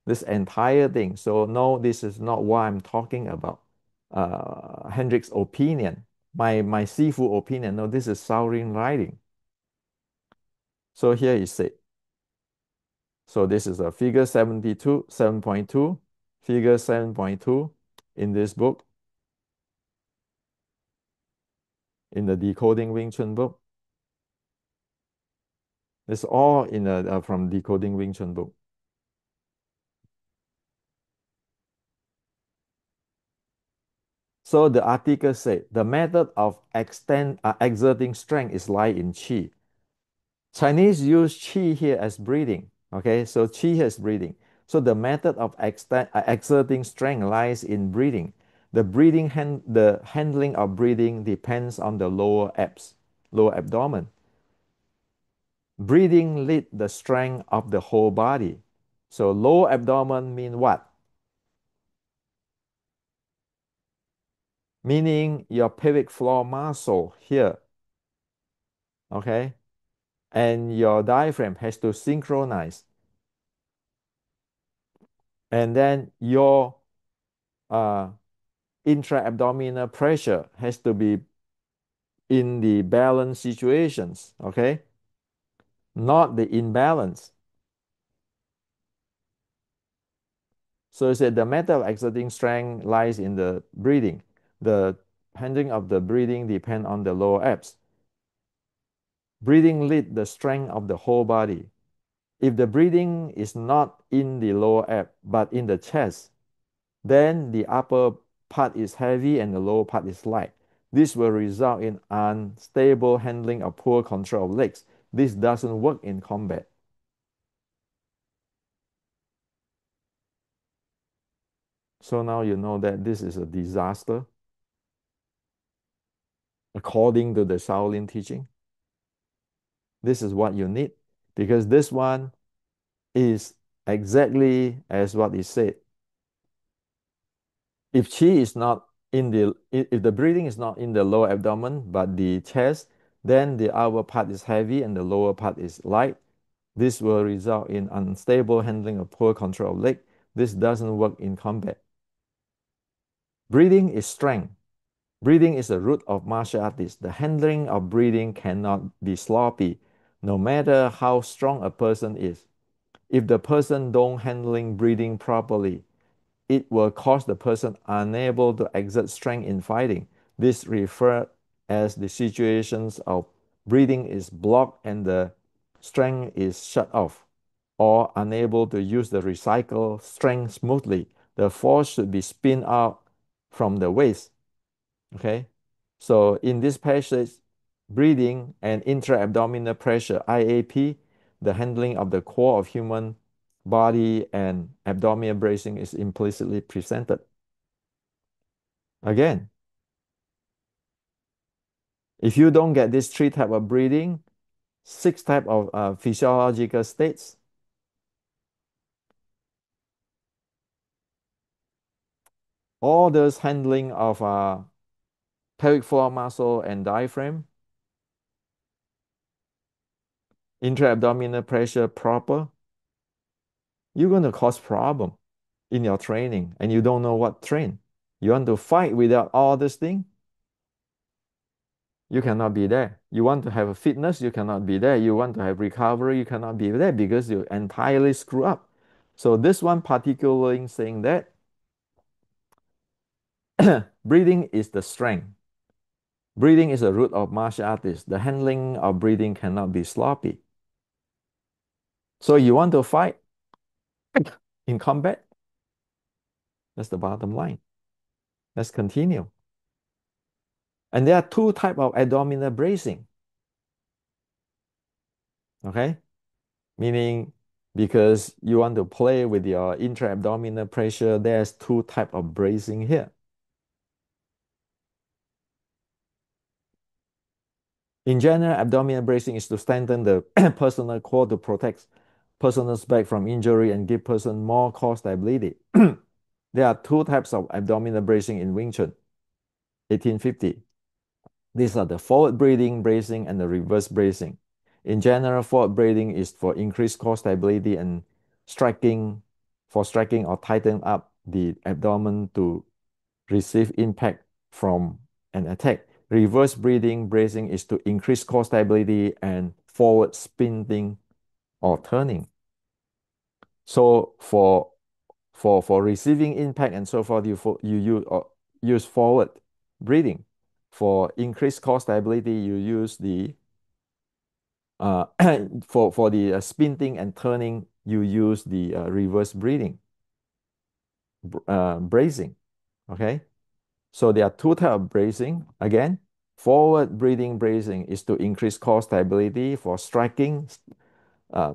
This entire thing. So no, this is not what I'm talking about. Hendrik's opinion, my Sifu opinion. No, this is Shaolin writing. So here is it. So this is a figure 72, 7.2, figure 7.2 in this book, in the Decoding Wing Chun book. It's all in from Decoding Wing Chun book. So the article said the method of exerting strength is lie in qi. Chinese use qi here as breathing. Okay, so qi here is breathing. So the method of exerting strength lies in breathing. The handling of breathing depends on the lower abs, lower abdomen. Breathing lead the strength of the whole body. So lower abdomen mean what? Meaning your pelvic floor muscle here, okay? And your diaphragm has to synchronize. And then your uh, intra-abdominal pressure has to be in the balance situations, okay? Not the imbalance. So it said the method of exerting strength lies in the breathing. The handling of the breathing depend on the lower abs. Breathing lead the strength of the whole body. If the breathing is not in the lower ab but in the chest, then the upper part is heavy and the lower part is light. This will result in unstable handling or poor control of legs. This doesn't work in combat. So now you know that this is a disaster according to the Shaolin teaching. This is what you need because this one is exactly as what is said. If qi is not in the if the breathing is not in the lower abdomen but the chest, then the upper part is heavy and the lower part is light. This will result in unstable handling or poor control of leg. This doesn't work in combat. Breathing is strength. Breathing is the root of martial artists. The handling of breathing cannot be sloppy, no matter how strong a person is. If the person don't handling breathing properly, it will cause the person unable to exert strength in fighting. This referred as the situations of breathing is blocked and the strength is shut off, or unable to use the recycle strength smoothly. The force should be spin out from the waist. Okay. So in this passage, breathing and intra-abdominal pressure, IAP, the handling of the core of human body and abdominal bracing is implicitly presented. Again, if you don't get these three type of breathing, six type of physiological states, All this handling of pelvic floor muscle and diaphragm, intra-abdominal pressure proper, you're going to cause problem in your training and you don't know what train. You want to fight without all this thing, you cannot be there. You want to have a fitness, you cannot be there. You want to have recovery, you cannot be there because you entirely screw up. So this one particularly saying that breathing is the strength. Breathing is the root of martial artists. The handling of breathing cannot be sloppy. So you want to fight in combat? That's the bottom line. Let's continue. And there are two types of abdominal bracing. Okay? Meaning because you want to play with your intra-abdominal pressure, there's two types of bracing here. In general, abdominal bracing is to strengthen the personal core to protect person's back from injury and give person more core stability. There are two types of abdominal bracing in Wing Chun, 1850. These are the forward breathing bracing and the reverse bracing. In general, forward breathing is for increased core stability and striking, for striking or tighten up the abdomen to receive impact from an attack. Reverse breathing bracing is to increase core stability and forward spinning or turning. So for receiving impact and so forth, use forward breathing. For increased core stability, you use the uh, for the spinning and turning, you use the reverse breathing bracing. Okay, so there are two types of bracing. Again, forward breathing bracing is to increase core stability for striking,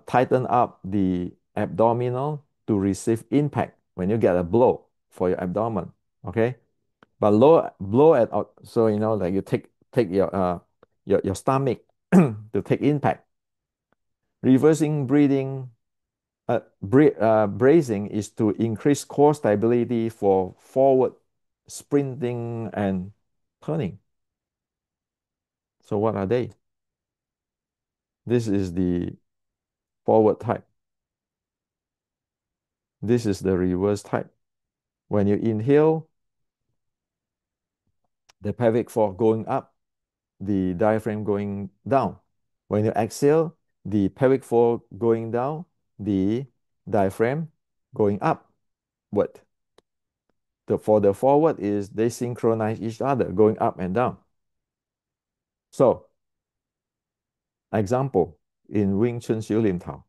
tighten up the abdominal to receive impact when you get a blow for your abdomen. Okay, but blow at so like you take your stomach to take impact. Reversing breathing bracing is to increase core stability for forward sprinting and turning. So what are they? This is the forward type. This is the reverse type. When you inhale, the pelvic floor going up, the diaphragm going down. When you exhale, the pelvic floor going down, the diaphragm going upward. For the forward is they synchronize each other, going up and down. So, example in Wing Chun Xiu Lim Tao.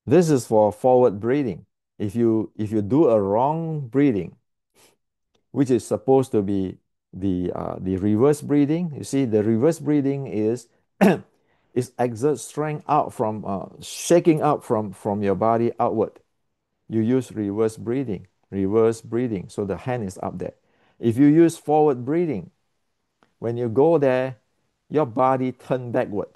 This is for forward breathing. If you do a wrong breathing, which is supposed to be the reverse breathing, you see the reverse breathing is is exert strength out from shaking out from your body outward. You use reverse breathing. So the hand is up there. If you use forward breathing, when you go there, your body turn backward.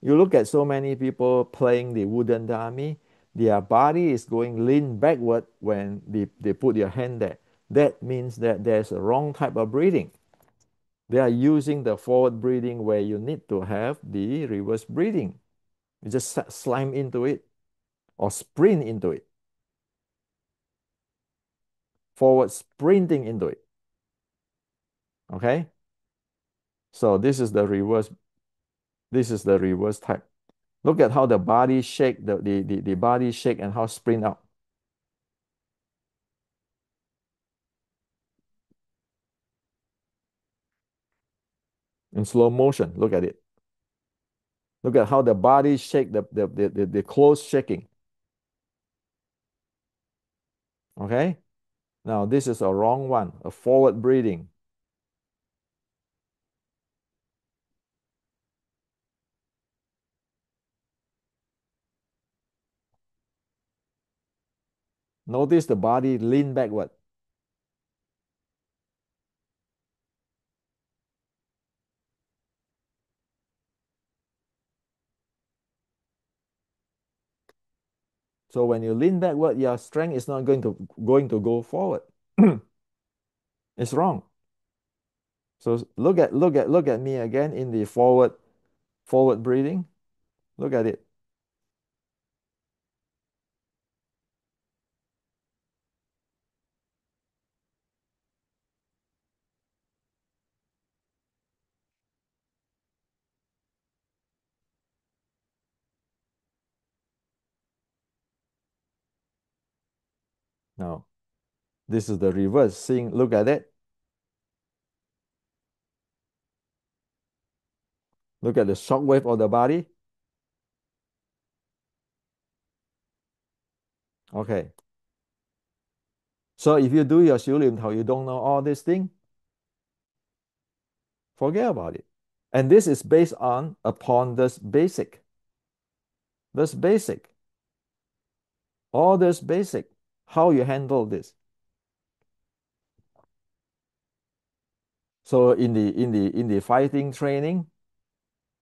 You look at so many people playing the wooden dummy, their body is going lean backward when they put your hand there. That means that there's a wrong type of breathing. They are using the forward breathing where you need to have the reverse breathing. You just slam into it or sprint into it. Forward sprinting into it. Okay? So this is the reverse type. Look at how the body shake, the body shake and how sprint up. In slow motion, look at it. Look at how the body shake, the clothes shaking. Okay? Now this is a wrong one, a forward breathing. Notice the body lean backward. So when you lean backward, your strength is not going to go forward. It's wrong. So look at me again in the forward breathing. Look at it. Now, this is the reverse. Seeing, look at it. Look at the shock wave of the body. Okay. So if you do your 小念頭, you don't know all this thing, forget about it. And this is based on upon this basic, all this basic, how you handle this. So in the fighting training,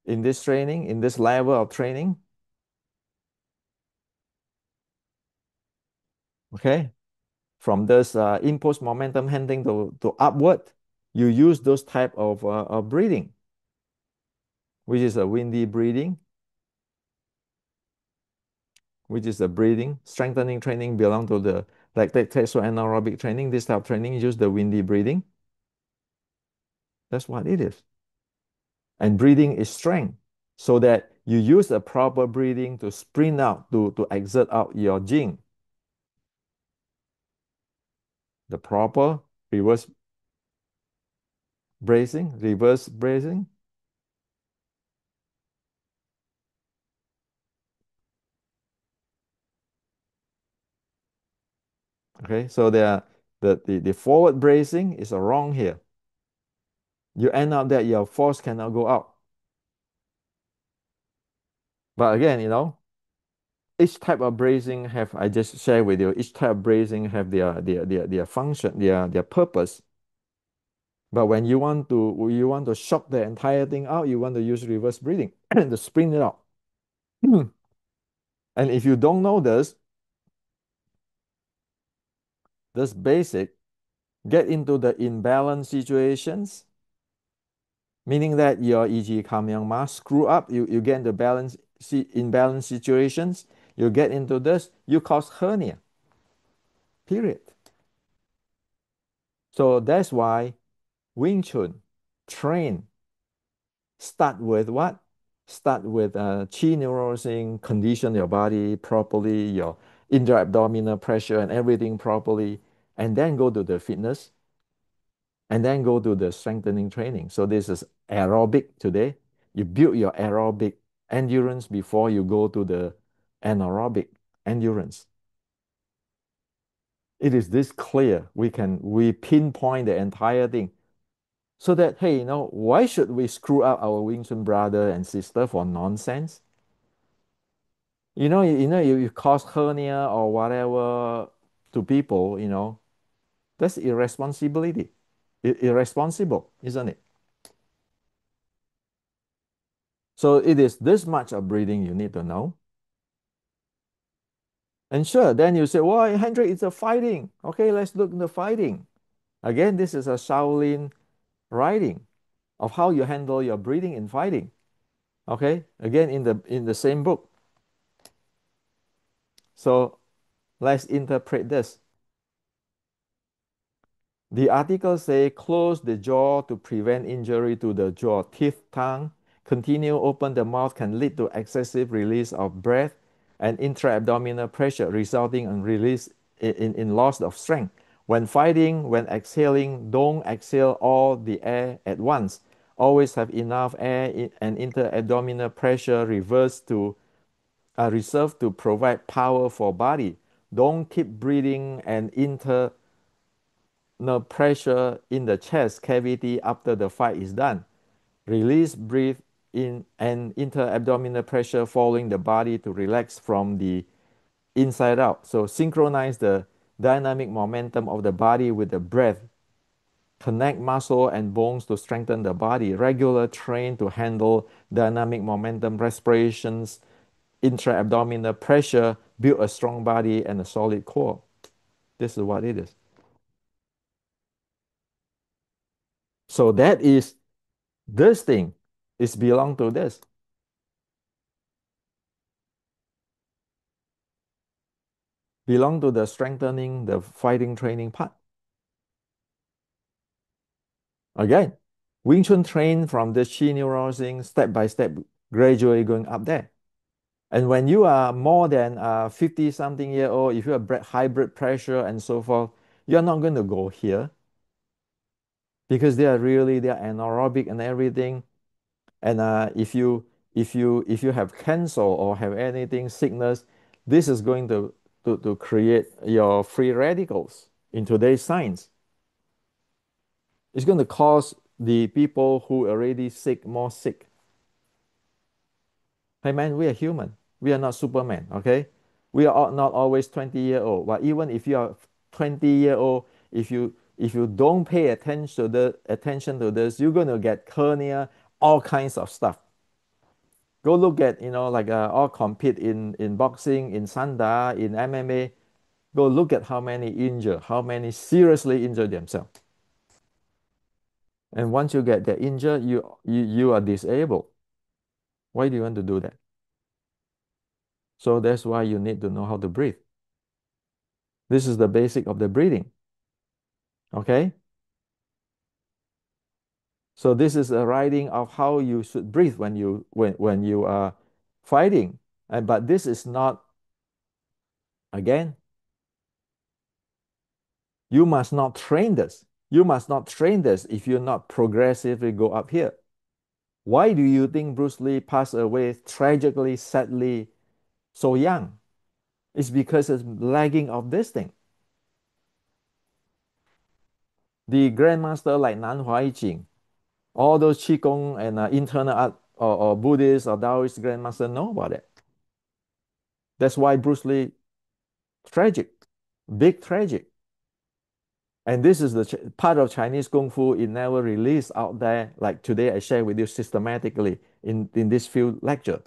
in this level of training, okay, from this impulse momentum handling to upward, you use those type of breathing, which is a windy breathing, which is the breathing strengthening training belong to the like so anaerobic training. This type of training use the windy breathing. That's what it is. And breathing is strength, so that you use the proper breathing to sprint out, to exert out your jing. The proper reverse bracing. Okay, so the forward bracing is wrong here. You end up that your force cannot go out. But again, each type of bracing have, I just share with you, each type of bracing have their function, their purpose. But when you want to shock the entire thing out, you want to use reverse breathing to sprint it out. And if you don't know this basic, get into the imbalance situations, meaning that your e.g. Kamyang screw up, you get into imbalance situations, you get into this, you cause hernia. Period. So that's why Wing Chun train start with what? Start with chi neurosing, condition your body properly, your intra-abdominal pressure and everything properly, and then go to the fitness, and then go to the strengthening training. So this is aerobic today. You build your aerobic endurance before you go to the anaerobic endurance. It is this clear. We pinpoint the entire thing. So that, hey, why should we screw up our Wing Chun brother and sister for nonsense? You cause hernia or whatever to people, that's irresponsibility. Irresponsible, isn't it? So it is this much of breathing you need to know. And sure, then you say, well, Hendrik, it's a fighting. Okay, let's look at the fighting. Again, this is a Shaolin writing of how you handle your breathing in fighting. Okay, again in the same book. So let's interpret this. The article say close the jaw to prevent injury to the jaw, teeth, tongue. Continue open the mouth can lead to excessive release of breath and intra-abdominal pressure, resulting in release in loss of strength. When fighting, when exhaling, don't exhale all the air at once. Always have enough air and intra-abdominal pressure reserved to provide power for body. Don't keep breathing and no pressure in the chest cavity after the fight is done. Release breathe in and inter-abdominal pressure following the body to relax from the inside out. So synchronize the dynamic momentum of the body with the breath. Connect muscle and bones to strengthen the body. Regular train to handle dynamic momentum respirations, intra-abdominal pressure. build a strong body and a solid core. This is what it is. So that is this thing is belong to this. Belong to the strengthening, the fighting training part. Again, Wing Chun train from the chi neurosing step by step, gradually going up there. And when you are more than 50 something year old, if you have high blood pressure and so forth, you're not going to go here because they're anaerobic and everything. And if you have cancer or have anything sickness, this is going to create your free radicals in today's science. It's going to cause the people who are already sick more sick. Hey man, we are human. We are not Superman, okay? We are not always 20-year-old. But even if you are 20-year-old, if you don't pay attention to this, you're gonna get hernia, all kinds of stuff. Go look at, like all compete in boxing, in sanda, in MMA. Go look at how many injured, how many seriously injured themselves. And once you get injured, you are disabled. Why do you want to do that? So that's why you need to know how to breathe. This is the basic of the breathing. Okay? So this is a writing of how you should breathe when you are fighting. But this is not, again, you must not train this. You must not train this if you not progressively go up here. Why do you think Bruce Lee passed away tragically, sadly, so young? It's because it's lagging of this thing. The grandmaster like Nan Huaijing, all those Qigong and internal art or Buddhist or Taoist grandmaster know about it. That's why Bruce Lee, tragic, big tragic. And this is the part of Chinese Kung Fu it never released out there. Like today, I share with you systematically in this few lecture.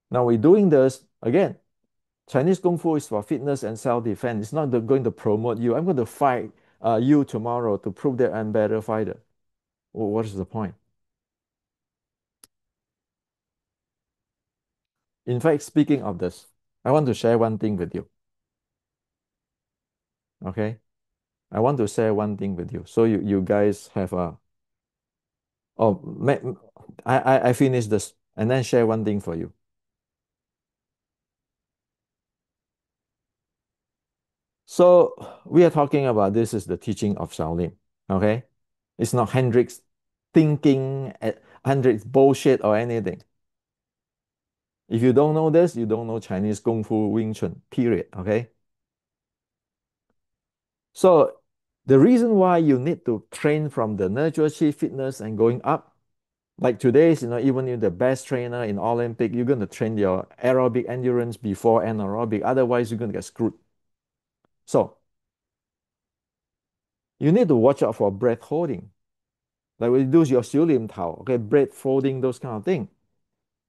Now we're doing this again. Chinese Kung Fu is for fitness and self-defense. It's not going to promote you. I'm going to fight you tomorrow to prove that I'm better fighter. Well, what is the point? In fact, speaking of this, I want to share one thing with you. Okay? I want to share one thing with you. So you guys have a oh I finish this and then share one thing for you. So we are talking about this is the teaching of Shaolin. Okay? It's not Hendrix thinking Hendrix bullshit or anything. If you don't know this, you don't know Chinese Kung Fu Wing Chun, period. Okay? So the reason why you need to train from the natural chi fitness and going up, like today's, even you're the best trainer in Olympic, you're going to train your aerobic endurance before anaerobic. Otherwise, you're going to get screwed. So you need to watch out for breath holding. Like when you do your 小脸 okay, breath holding, those kind of thing.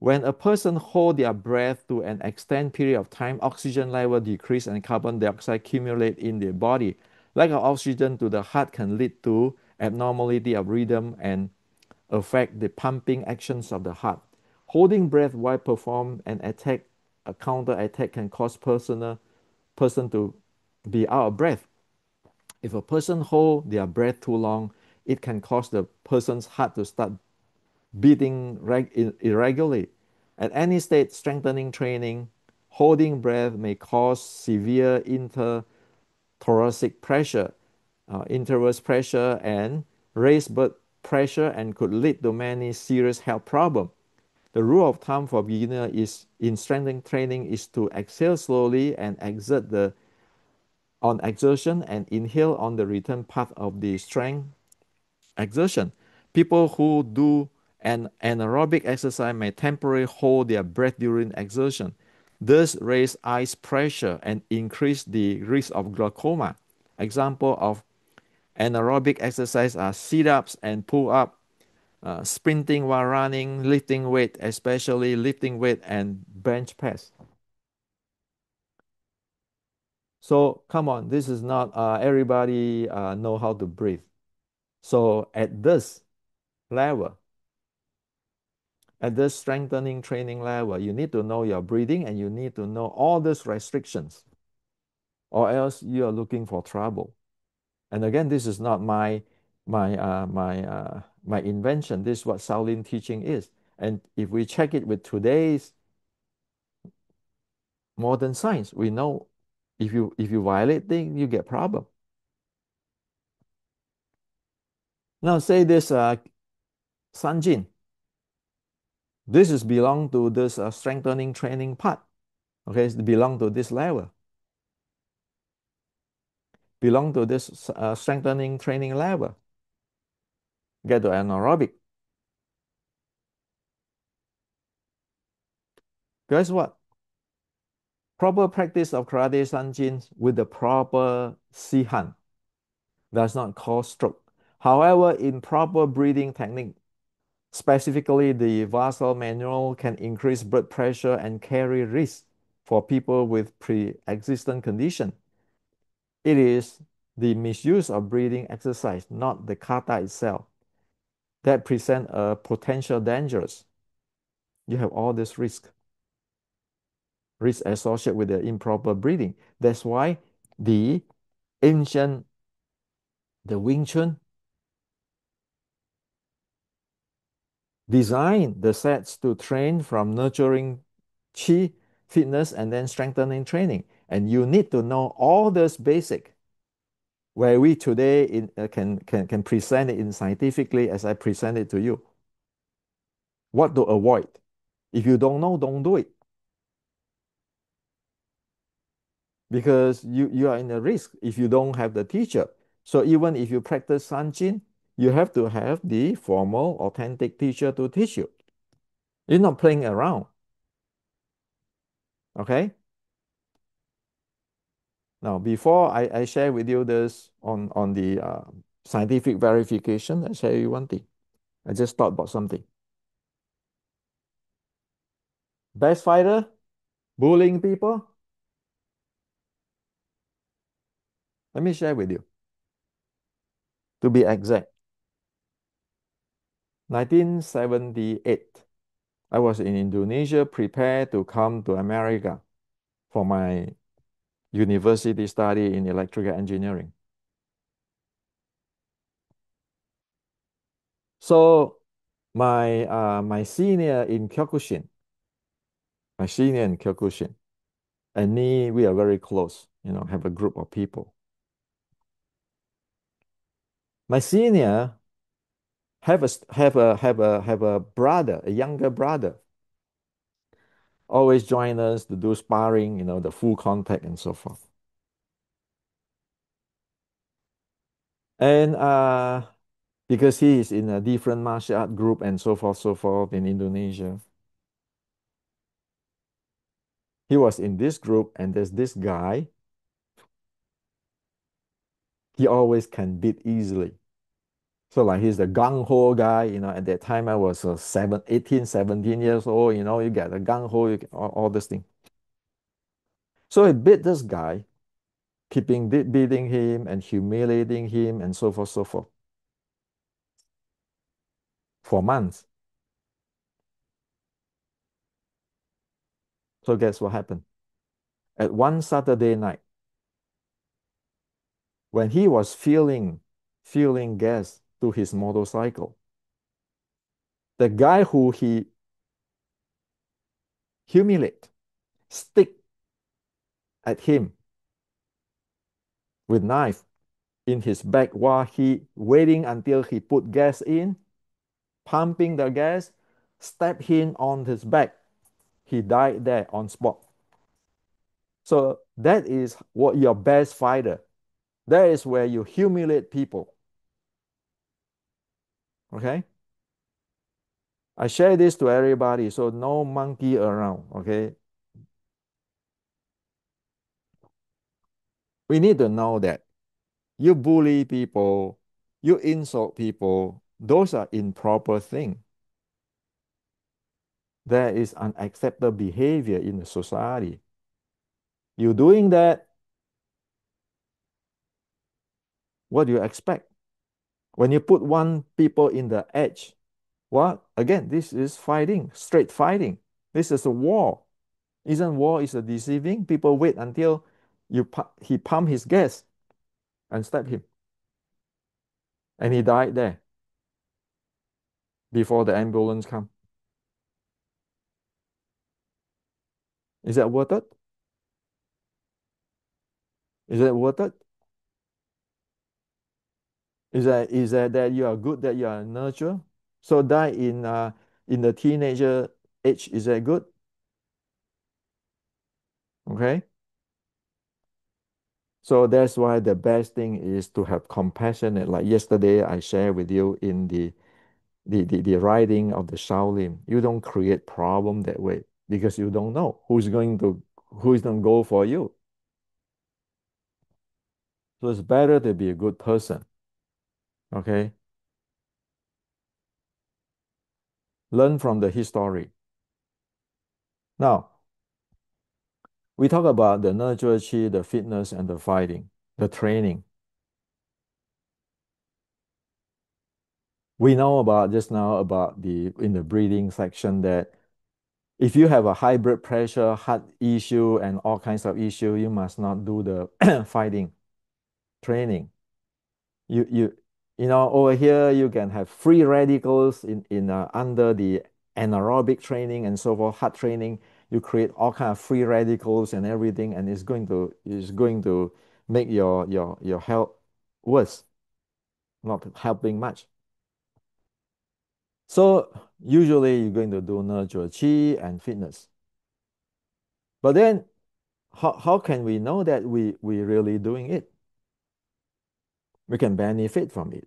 When a person hold their breath to an extended period of time, oxygen level decrease and carbon dioxide accumulate in the body. Lack of oxygen to the heart can lead to abnormality of rhythm and affect the pumping actions of the heart. Holding breath while perform an attack, a counter attack can cause person to be out of breath. If a person hold their breath too long, it can cause the person's heart to start beating irregularly. At any state, strengthening training, holding breath may cause severe interthoracic pressure, intravenous pressure, and raised blood pressure, and could lead to many serious health problems. The rule of thumb for beginner is in strengthening training is to exhale slowly and exert on exertion and inhale on the return path of the strength exertion. People who do an anaerobic exercise may temporarily hold their breath during exertion. Thus raise eyes pressure and increase the risk of glaucoma. Example of anaerobic exercise are sit-ups and pull-up, sprinting while running, lifting weight, especially lifting weight and bench press. So come on, this is not everybody know how to breathe. So level, at this strengthening training level, you need to know your breathing and you need to know all these restrictions, or else you are looking for trouble. And again, this is not my invention. This is what Shaolin teaching is. And if we check it with today's modern science, we know if you violate things, you get problem. Now say this Sanjin, this is belong to this strengthening training part. Okay, it belong to this level. Belong to this strengthening training level. Get to anaerobic. Guess what? Proper practice of karate Sanjin with the proper sihan does not cause stroke. However, in proper breathing technique, specifically the Vassal manual can increase blood pressure and carry risk for people with pre-existing condition. It is the misuse of breathing exercise, not the kata itself, that present a potential dangerous. You have all this risk associated with the improper breathing. That's why the ancient, the Wing Chun designed the sets to train from nurturing chi, fitness, and then strengthening training. And you need to know all this basic where we today can present it in scientifically as I present it to you. What to avoid. If you don't know, don't do it. Because you are in a risk if you don't have the teacher. So even if you practice Sanjin, you have to have the formal, authentic teacher to teach you. You're not playing around. Okay? Now, before I share with you this on the scientific verification, I share you one thing. I just thought about something. Best fighter, bullying people. Let me share with you. To be exact, 1978, I was in Indonesia, prepared to come to America for my university study in electrical engineering. So my senior in Kyokushin, my senior in Kyokushin, and me, we are very close, have a group of people. My senior have a brother, a younger brother, always join us to do sparring, the full contact and so forth. And because he is in a different martial art group and so forth in Indonesia, he was in this group, and there's this guy, he always can beat easily. So like he's the gung-ho guy, at that time I was 18, 17 years old, you get a gung-ho, all this thing. So he beat this guy, beating him and humiliating him and so forth, for months. So guess what happened? At one Saturday night, when he was filling gas to his motorcycle, the guy who he humiliate stick at him with knife in his back while he waiting until he put gas in, pumping the gas, stab him on his back. He died there on spot. So that is what your best fighter. That is where you humiliate people. Okay? I share this to everybody, so no monkey around. Okay? We need to know that you bully people, you insult people, Those are improper things. There is unacceptable behavior in the society. You doing that, what do you expect? When you put one people in the edge, what? Again, this is fighting, straight fighting. This is a war. Isn't war is a deceiving? People wait until he pump his gas and stab him. And he died there before the ambulance come. Is that worth it? Is that worth it? Is that you are good, that you are nurture? So die in the teenager age, is that good? Okay. So that's why the best thing is to have compassionate. Like yesterday, I shared with you in the writing of the Shaolin. You don't create problem that way because you don't know who's going to go for you. So it's better to be a good person. Okay. Learn from the history. Now, we talk about the nurture chi, the fitness, and the fighting, the training. We know about just now about the in the breathing section that if you have a high blood pressure, heart issue, and all kinds of issue, you must not do the fighting training. You over here you can have free radicals in under the anaerobic training and so forth, heart training. You create all kind of free radicals and everything, and it's going to make your health worse, not helping much. So usually you're going to do nurture chi and fitness. But then how can we know that we really doing it? We can benefit from it.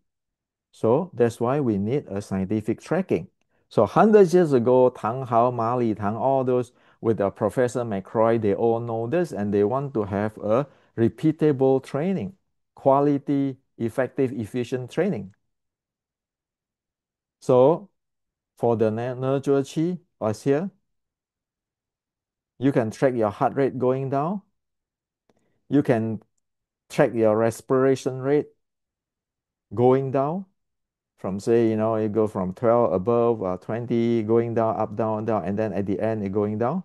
So that's why we need a scientific tracking. So hundreds years ago, Tang Hao, Ma Li Tang, all those with Professor McCroy, they all know this and they want to have a repeatable training, quality, effective, efficient training. So for the nurture chi, us here, you can track your heart rate going down. You can track your respiration rate going down from say, you go from 12 above, 20 going down, up, down, down, and then at the end, it going down.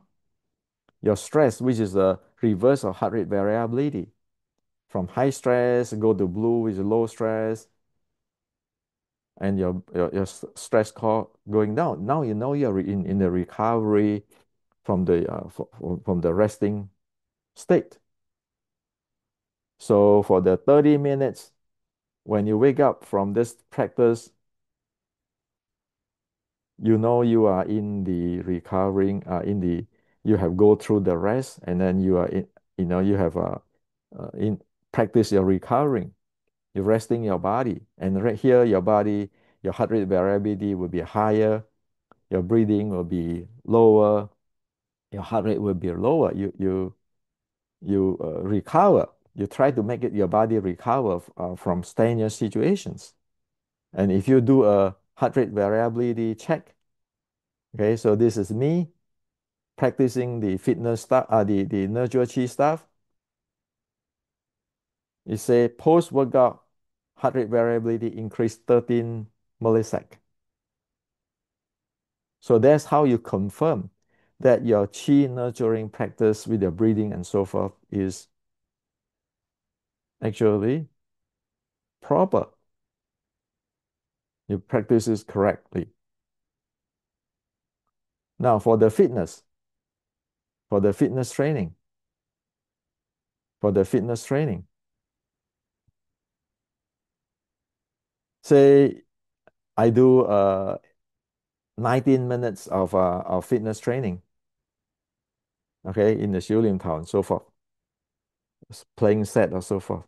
Your stress, which is the reverse of heart rate variability. From high stress, go to blue, which is low stress, and your stress score going down. Now you know you're in the recovery from the resting state. So for the 30 minutes, when you wake up from this practice, you know you are in the recovering you have go through the rest, and then you are you have in practice your recovering, you're resting your body, and right here your body, your heart rate variability will be higher, your breathing will be lower, your heart rate will be lower. You recover, you try to make it your body recover from strenuous situations. And if you do a heart rate variability check, okay, so this is me practicing the fitness stuff, the nurture chi stuff. It say post-workout heart rate variability increased 13 millisecond. So that's how you confirm that your chi nurturing practice with your breathing and so forth is actually proper. You practice it correctly. Now for the fitness training, for the fitness training, say I do 19 minutes of fitness training, okay, in the Xiulim town, so forth, playing set or so forth.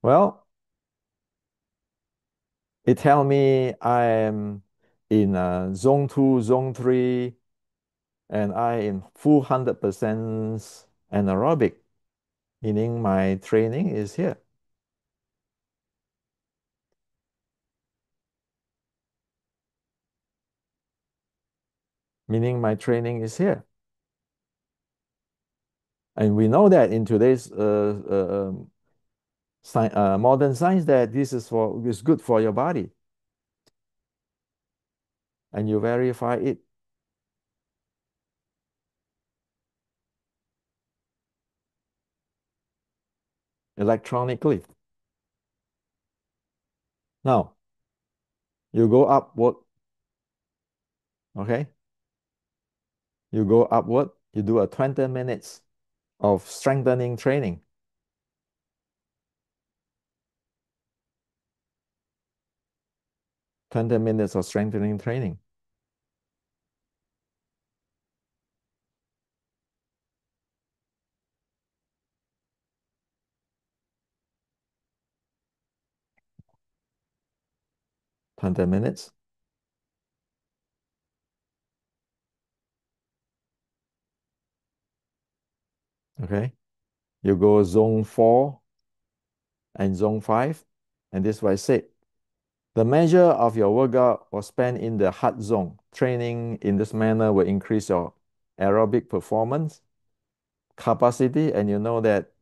Well, it tell me I am in zone 2, zone 3, and I in full 100% anaerobic, meaning my training is here. meaning my training is here. And we know that in today's modern science that this is good for your body, and you verify it electronically. Now you go upward, okay? You go upward, you do a 20 minutes of strengthening training. 20 minutes of strengthening training. Twenty minutes. Okay. You go zone 4 and zone 5. And this is what I said. The measure of your workout was spent in the hard zone. Training in this manner will increase your aerobic performance capacity. And you know that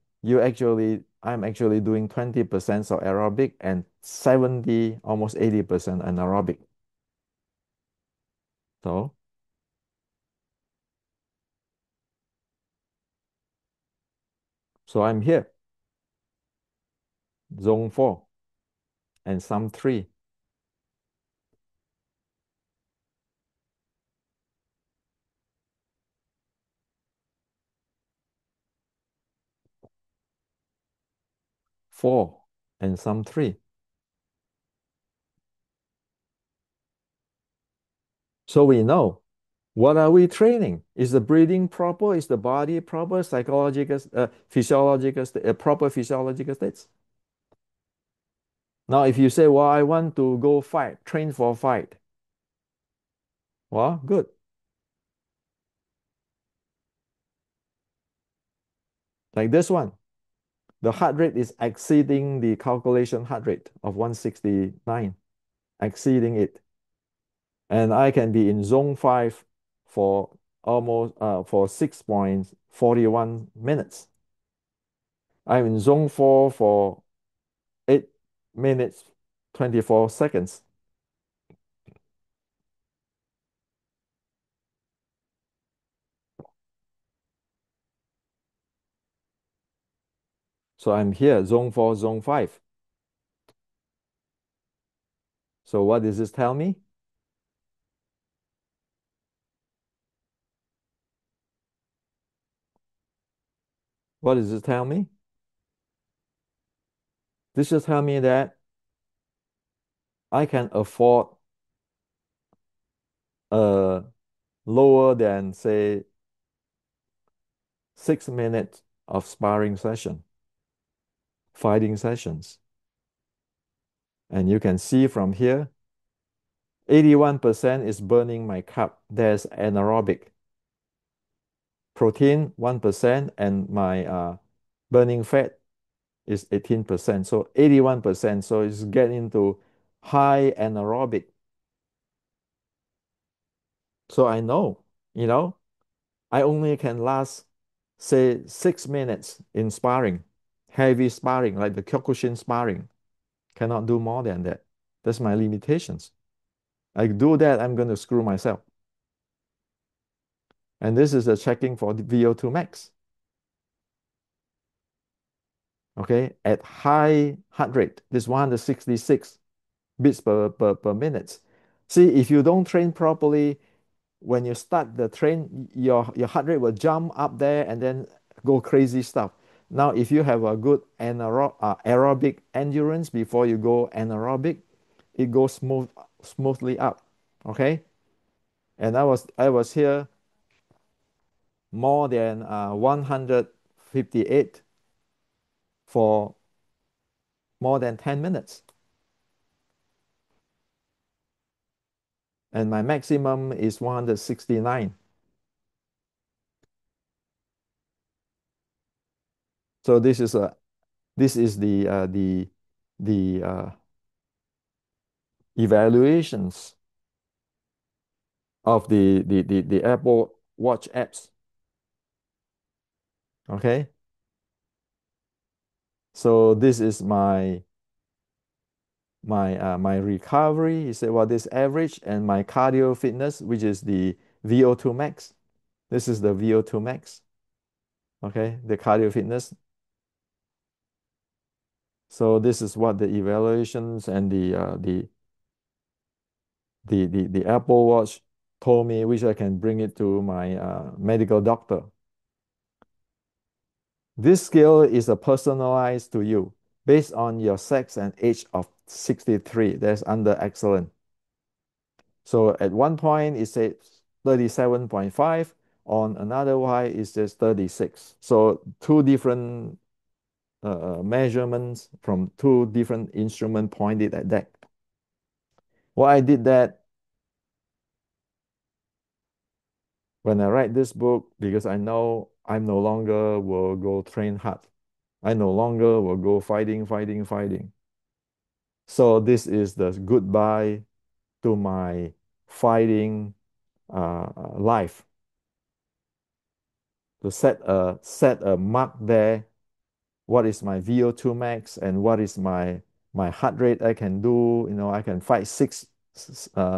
I'm actually doing 20% of aerobic and 70, almost 80% anaerobic. So, so I'm here, zone 4 and some 3. 4 and some 3. So we know what are we training? Is the breathing proper? Is the body proper? Psychological, physiological, proper physiological states. Now, if you say, "Well, I want to go fight, train for fight," well, good. Like this one, the heart rate is exceeding the calculation heart rate of 169, exceeding it, and I can be in zone 5 for almost for 6.41 minutes. I'm in zone 4 for 8 minutes 24 seconds. So I'm here, zone 4, zone 5. So what does this tell me? What does this tell me? This just tell me that I can afford a lower than, say, 6 minutes of sparring session, fighting sessions. And you can see from here, 81% is burning my carb. There's anaerobic. Protein, 1%, and my burning fat is 18%. So 81%. So it's getting to high anaerobic. So I know, you know, I only can last, say, 6 minutes in sparring, heavy sparring, like the Kyokushin sparring. Cannot do more than that. That's my limitations. I do that, I'm going to screw myself. And this is a checking for the VO2 max. Okay, at high heart rate, this 166 beats per minute. See, if you don't train properly, when you start the train, your heart rate will jump up there and then go crazy stuff. Now, if you have a good aerobic endurance before you go anaerobic, it goes smoothly up. Okay, and I was here more than 158 for more than 10 minutes, and my maximum is 169. So this is the evaluations of the Apple Watch apps. Okay. So this is my recovery. He said, well, this average and my cardio fitness, which is the VO2 max. This is the VO2 max. Okay, the cardio fitness. So this is what the evaluations and the Apple Watch told me, which I can bring it to my medical doctor. This scale is a personalized to you based on your sex and age of 63. That's under excellent. So at one point it says 37.5, on another one it says 36. So two different measurements from two different instruments pointed at that. Well, I did that when I write this book because I know I no longer will go train hard. I no longer will go fighting, fighting, fighting. So this is the goodbye to my fighting life. To set a mark there. What is my VO2 max and what is my heart rate I can do? I can fight 6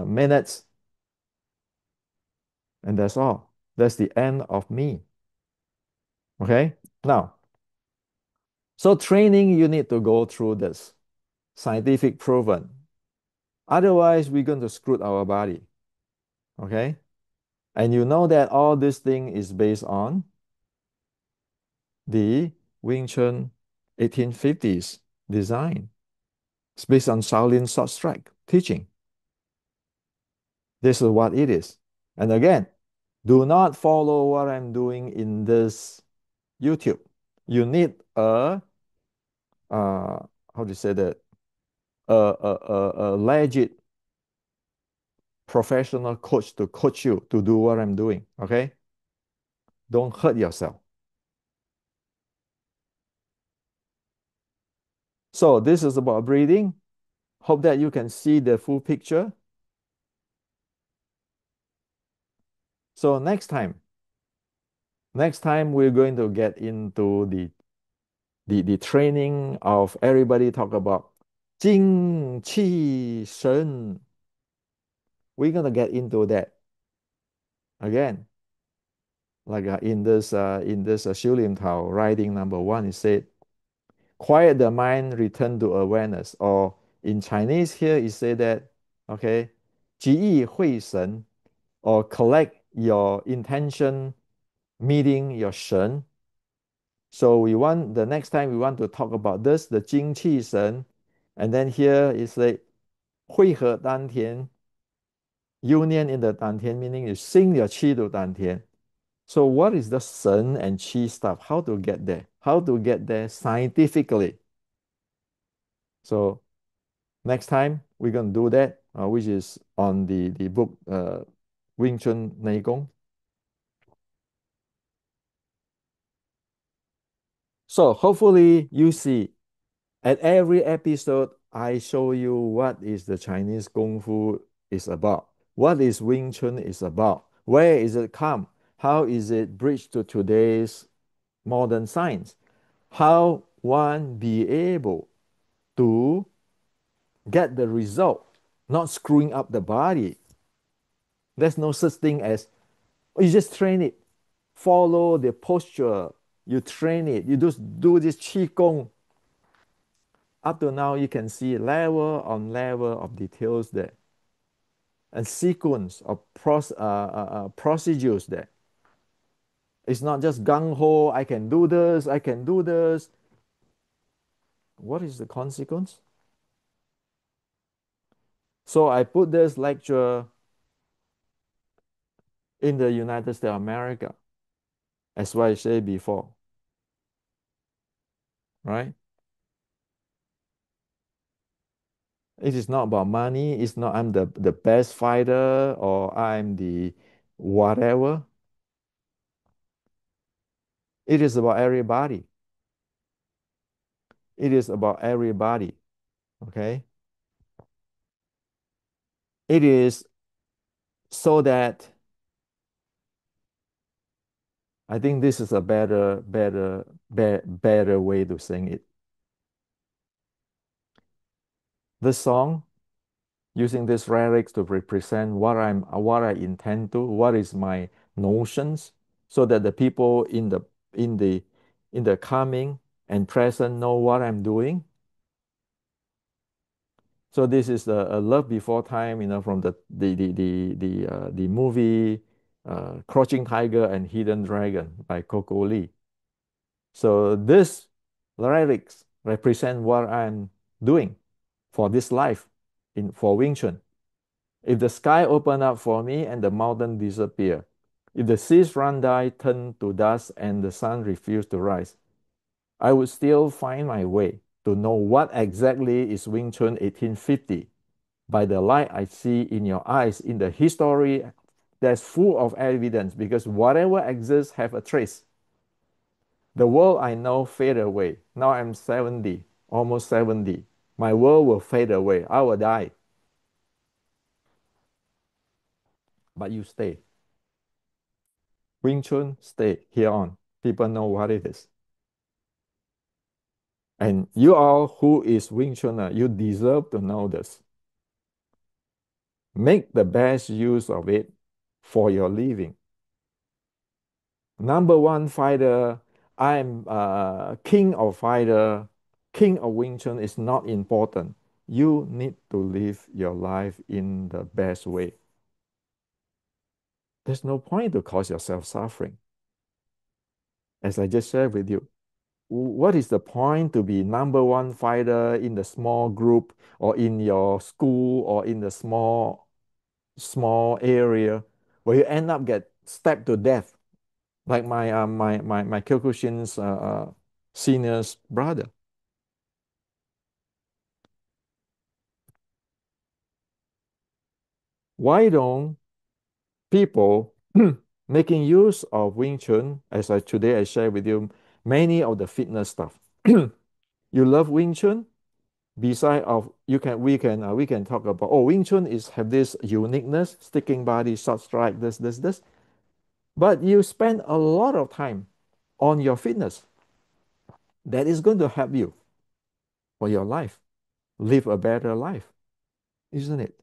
minutes, and that's all. That's the end of me. Okay. Now, so training, you need to go through this scientific proven. Otherwise, we're going to screw our body. Okay. And you know that all this thing is based on the Wing Chun 1850s design. It's based on Shaolin sword strike teaching. This is what it is. And again, do not follow what I'm doing in this YouTube. You need how do you say that? A legit professional coach to coach you to do what I'm doing. Okay? Don't hurt yourself. So this is about breathing. Hope that you can see the full picture. So next time we're going to get into the training of everybody talk about Jing Qi Shen. We're gonna get into that again. Like in this Xiu Lim Tao writing number one, it said, quiet the mind, return to awareness. Or in Chinese here, it said that, okay, 集意会神, or collect your intention, meeting your shen. So the next time we want to talk about this, the Jing Qi Shen, and then here is like 汇合丹田, union in the dantian, meaning you sing your qi to dantian. So what is the Shen and Qi stuff? How to get there? How to get there scientifically? So next time we're gonna do that, which is on the book Wing Chun Nei Gong. So hopefully you see at every episode I show you what is the Chinese Kung Fu is about, what is Wing Chun is about, where is it come, how is it bridged to today's modern science, how one be able to get the result, not screwing up the body. There's no such thing as you just train it, follow the posture, you train it, you just do this qigong. Up to now, you can see level on level of details there, and sequence of procedures there. It's not just gung ho. I can do this. I can do this. What is the consequence? So I put this lecture in the United States of America, as what I said before, right? It is not about money. It's not I'm the best fighter or I'm the whatever. It is about everybody. It is about everybody. Okay. It is So that I think this is a better way to sing it. This song using these lyrics to represent what I intend to, what is my notions, so that the people in the in the coming and present know what I'm doing. So this is a Love Before Time, from the movie Crouching Tiger and Hidden Dragon by Coco Lee. So this lyrics represent what I'm doing for this life in for Wing Chun. If the sky open up for me and the mountain disappear, if the seas run dry, turn to dust, and the sun refuse to rise, I would still find my way to know what exactly is Wing Chun 1850 by the light I see in your eyes in the history that's full of evidence because whatever exists have a trace. The world I know fade away. Now I'm 70, almost 70. My world will fade away. I will die. But you stay. Wing Chun, stay here on. People know what it is. And you all who is Wing Chuner, you deserve to know this. Make the best use of it for your living. Number one fighter, I'm king of fighter, king of Wing Chun is not important. You need to live your life in the best way. There's no point to cause yourself suffering. As I just shared with you, what is the point to be number one fighter in the small group or in your school or in the small area where you end up get stabbed to death, like my Kyokushin's senior's brother. Why don't people making use of Wing Chun, as today I share with you many of the fitness stuff. You love Wing Chun, beside of we can talk about, oh, Wing Chun is have this uniqueness, sticking body, short strike, this. But you spend a lot of time on your fitness. That is going to help you for your life, live a better life, isn't it?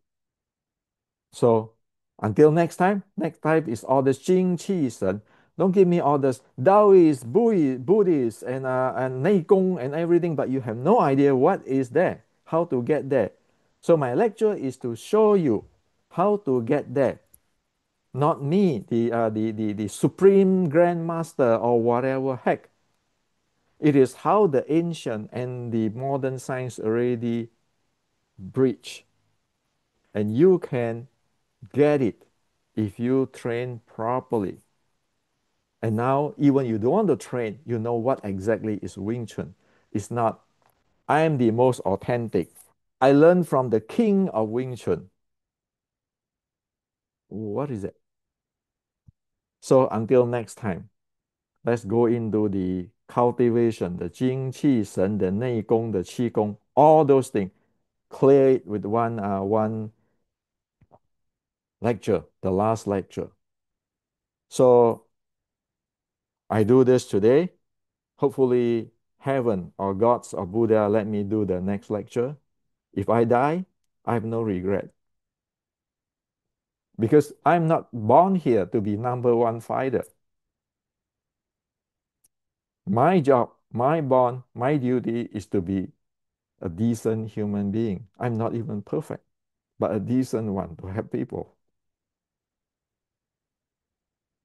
So until next time is all this Jing Qi Shen. Don't give me all this Taoist, Buddhist, and Nei Gong and everything, but you have no idea what is there, how to get there. So my lecture is to show you how to get there. Not me, the supreme grandmaster or whatever heck. It is how the ancient and the modern science already bridge. And you can get it if you train properly. And now, even you don't want to train, you know what exactly is Wing Chun. It's not, I am the most authentic. I learned from the king of Wing Chun. What is it? So until next time, let's go into the cultivation, the Jing Qi Shen, the Nei Gong, the Qi Gong, all those things. Clear it with one lecture, the last lecture. So I do this today. Hopefully, heaven or gods or Buddha let me do the next lecture. If I die, I have no regret because I'm not born here to be number one fighter. My job, my bond, my duty is to be a decent human being. I'm not even perfect, but a decent one to help people.